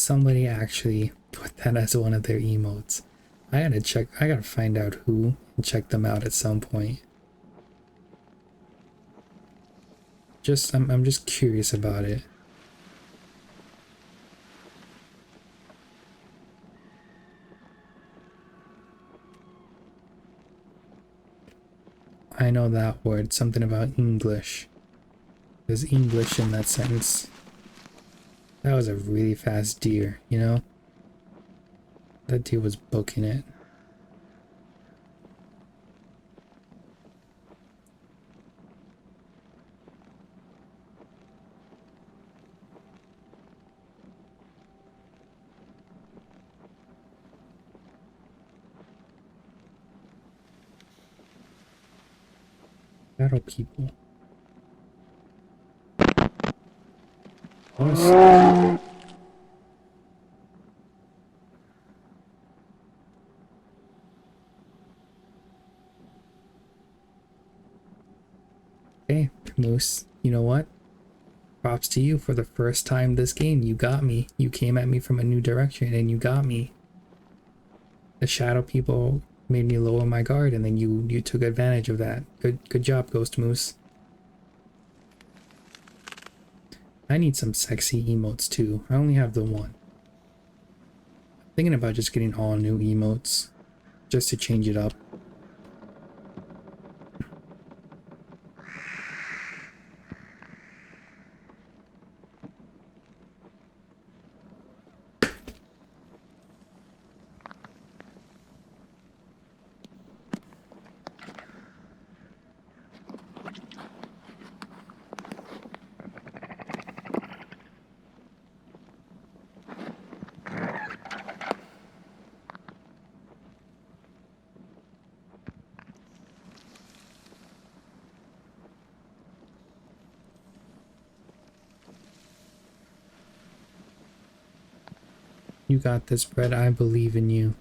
somebody actually put that as one of their emotes. I gotta check, I gotta find out who and check them out at some point. I'm just curious about it. I know that word, something about English. There's English in that sentence. That was a really fast deer, you know? That deer was booking it. Battle people. What? Hey, Moose, you know what? Props to you for the first time this game. You got me. You came at me from a new direction and you got me. The shadow people made me lower my guard and then you took advantage of that. Good job, Ghost Moose. I need some sexy emotes too. I only have the one. I'm thinking about just getting all new emotes just to change it up. You got this, Brett. I believe in you.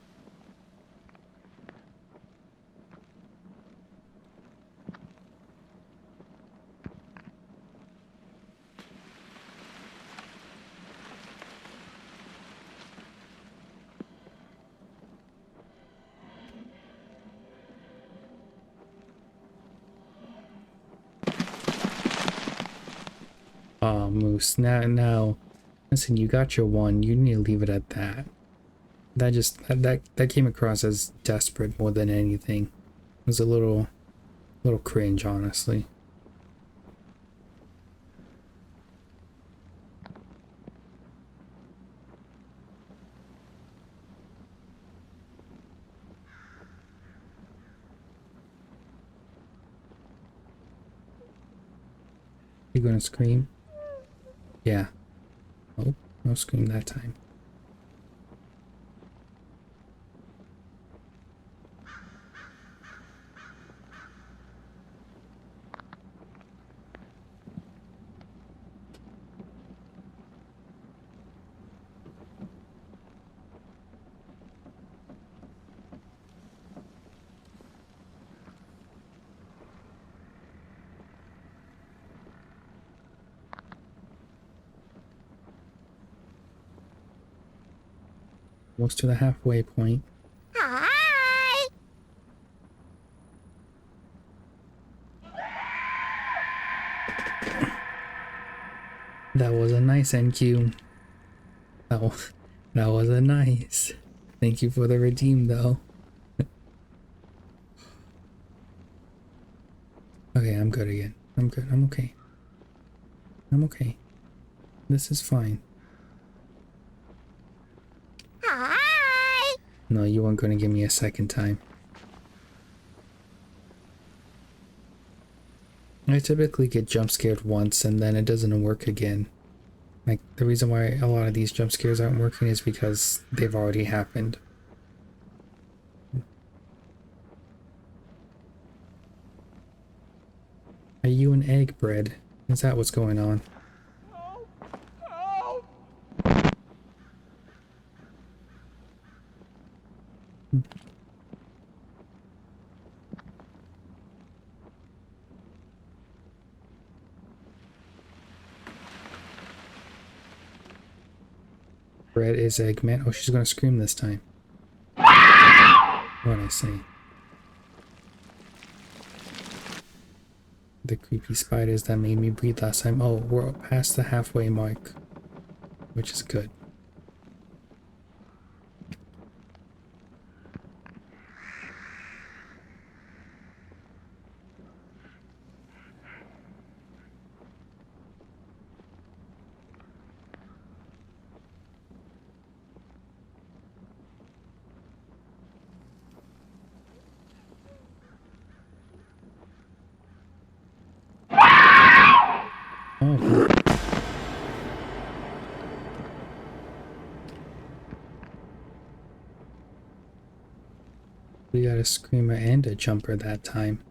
Oh, Moose. Now, listen, you got your one. You need to leave it at that. That came across as desperate more than anything. It was a little cringe, honestly. You gonna scream? Yeah. Oh, no scream that time. Almost to the halfway point. Hi! That was a nice NQ. That was a nice. Thank you for the redeem, though. Okay, I'm good again. I'm good. I'm okay. I'm okay. This is fine. Hi! No, you weren't gonna give me a second time. I typically get jump scared once and then it doesn't work again. Like, the reason why a lot of these jump scares aren't working is because they've already happened. Are you an egg bread? Is that what's going on? Red is Eggman. Oh, she's gonna scream this time. What I say? The creepy spiders that made me breathe last time. Oh, we're past the halfway mark, which is good. Oh, we got a screamer and a jumper that time.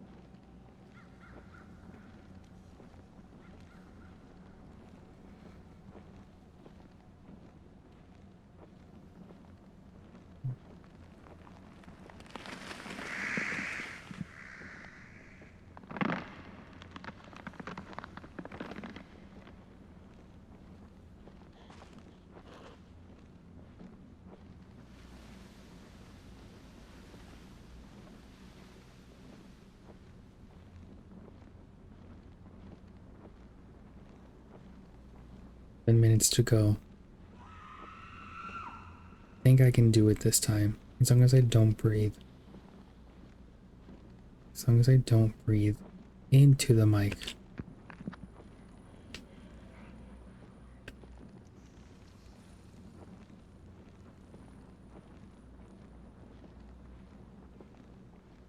Minutes to go. I think I can do it this time, as long as I don't breathe. As long as I don't breathe into the mic.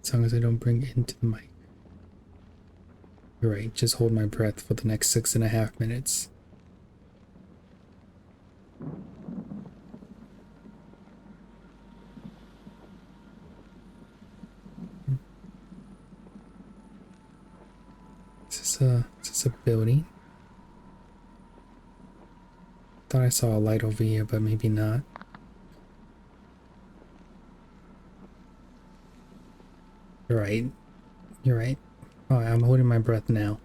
As long as I don't bring it into the mic. You're right, just hold my breath for the next 6.5 minutes. Is this a building? Thought I saw a light over here, but maybe not. You're right. You're right. Oh, I'm holding my breath now.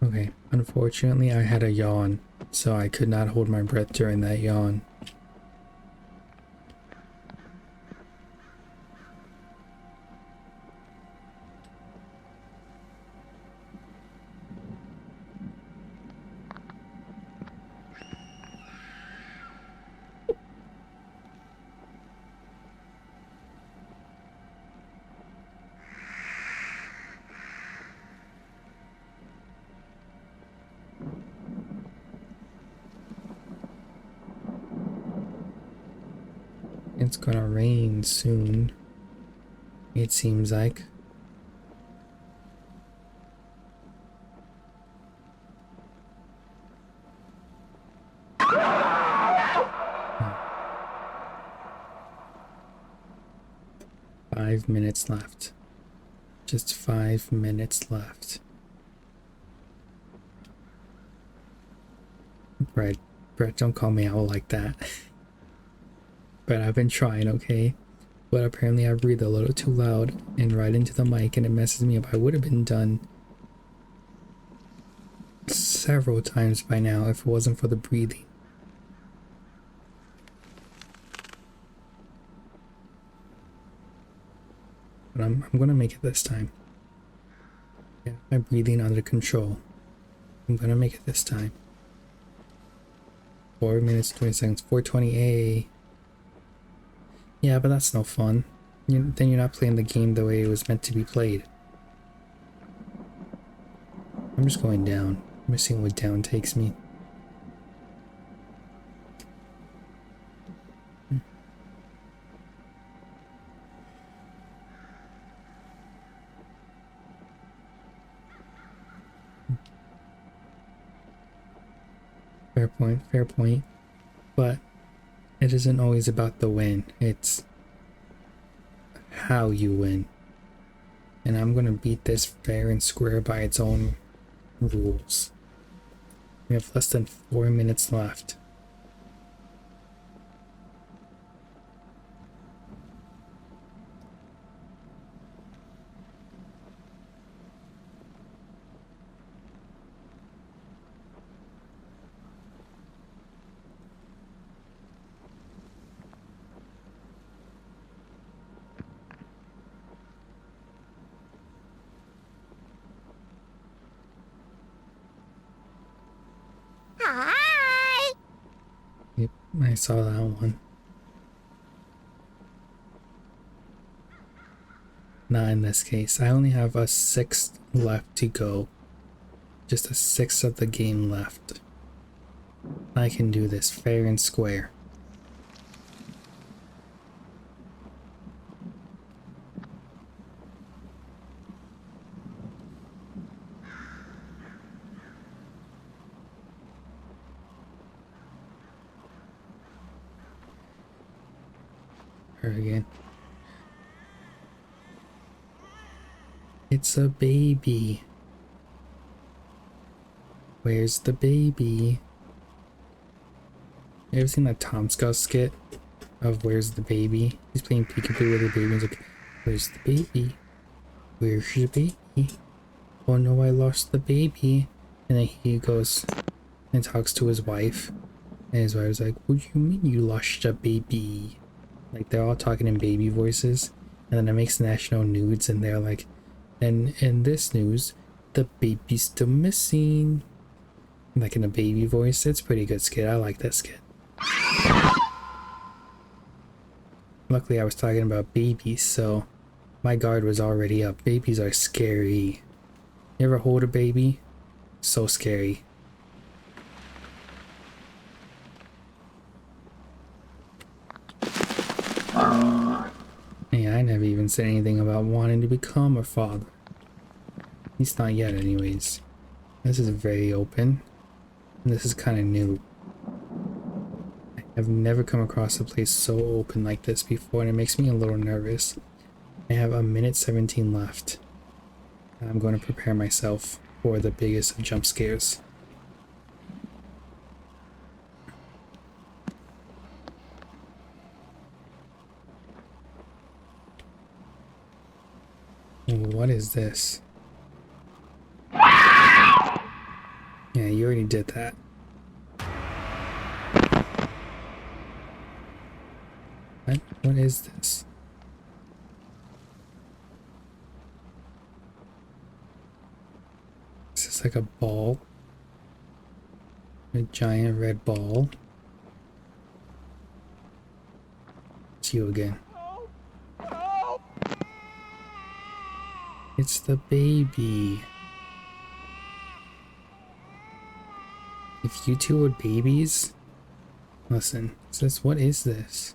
Okay, unfortunately I had a yawn, so I could not hold my breath during that yawn. It's gonna rain soon, it seems like. Hmm. 5 minutes left. Just 5 minutes left. Brett, don't call me out like that. But I've been trying, okay? But apparently I breathe a little too loud and right into the mic and it messes me up. I would have been done several times by now if it wasn't for the breathing. But I'm gonna make it this time. Yeah, my breathing under control. I'm gonna make it this time. 4 minutes 20 seconds. 420A. Yeah, but that's no fun. Then you're not playing the game the way it was meant to be played. I'm just going down. I'm just seeing what down takes me. Fair point, fair point. But it isn't always about the win. It's how you win. And I'm gonna beat this fair and square by its own rules. We have less than 4 minutes left. I saw that one. Not in this case. I only have a sixth left to go. Just a sixth of the game left. I can do this fair and square. Her again. It's a baby. Where's the baby? You ever seen that Tom Scout skit of Where's the Baby? He's playing peekaboo with the baby and he's like, where's the baby? Where's the baby? Oh no, I lost the baby. And then he goes and talks to his wife. And his wife's like, what do you mean you lost the baby? Like they're all talking in baby voices. And then it makes national news and they're like, and in this news, the baby's still missing. Like in a baby voice. It's a pretty good skit. I like that skit. Luckily I was talking about babies, so my guard was already up. Babies are scary. You ever hold a baby? So scary. Yeah, I never even said anything about wanting to become a father. At least not yet anyways. This is very open. And this is kind of new. I've never come across a place so open like this before and it makes me a little nervous. I have a minute 17 left. I'm going to prepare myself for the biggest of jump scares. What is this? Yeah, you already did that. What is this? Is this like a ball? A giant red ball? It's you again. It's the baby. If you two were babies... Listen, what is this?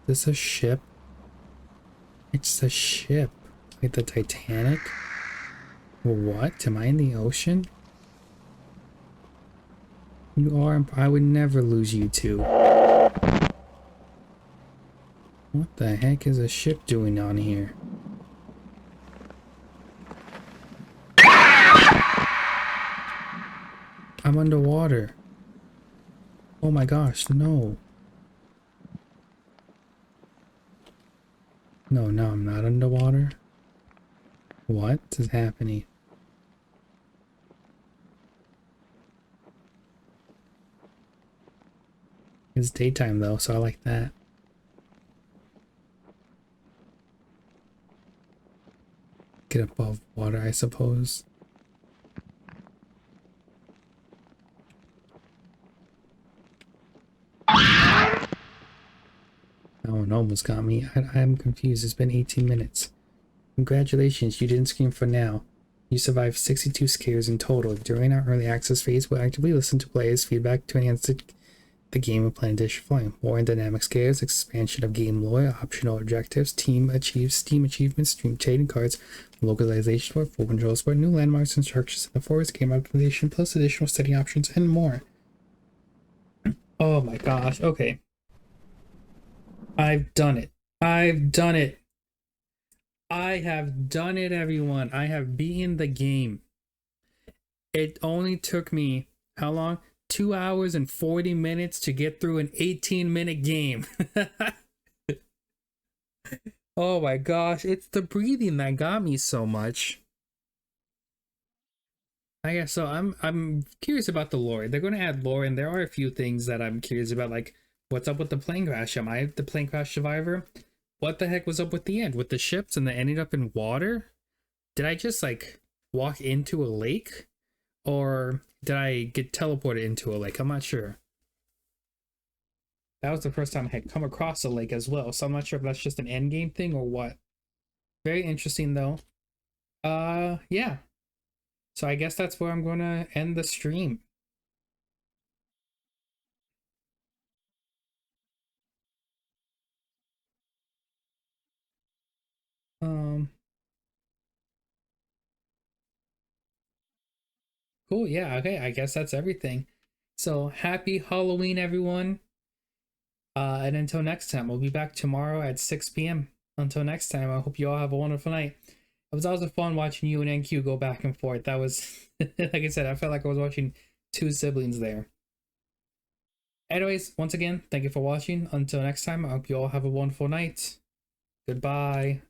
Is this a ship? It's a ship. Like the Titanic? What? Am I in the ocean? You are. I would never lose you two. What the heck is a ship doing on here? I'm underwater. Oh my gosh, no. No, I'm not underwater. What is happening? It's daytime though, so I like that. Get above water, I suppose. Oh, it almost got me. I'm confused. It's been 18 minutes. Congratulations, you didn't scream for now. You survived 62 scares in total. During our early access phase, we'll actively listen to players' feedback to enhance the game of Planet Dish Flame. More and dynamic scares, expansion of game lore, optional objectives, team achieves, Steam achievements, stream trading cards, localization for full controls for new landmarks and structures in the forest, game optimization, plus additional setting options, and more. Oh my gosh, okay. I've done it. I've done it. I have done it, everyone. I have beaten the game. It only took me, how long? 2 hours and 40 minutes to get through an 18-minute game. Oh my gosh, it's the breathing that got me so much. I guess so. I'm curious about the lore. They're going to add lore, and there are a few things that I'm curious about, like what's up with the plane crash? Am I the plane crash survivor? What the heck was up with the end with the ships and they ended up in water? Did I just like walk into a lake, or did I get teleported into a lake? I'm not sure. That was the first time I had come across a lake as well, so I'm not sure if that's just an end game thing or what. Very interesting though. Yeah. So I guess that's where I'm gonna end the stream. Um, cool. Yeah. Okay. I guess that's everything. So happy Halloween, everyone. And until next time, we'll be back tomorrow at 6 p.m. Until next time, I hope you all have a wonderful night. It was also fun watching you and NQ go back and forth. That was, like I said, I felt like I was watching two siblings there. Anyways, once again, thank you for watching. Until next time, I hope you all have a wonderful night. Goodbye.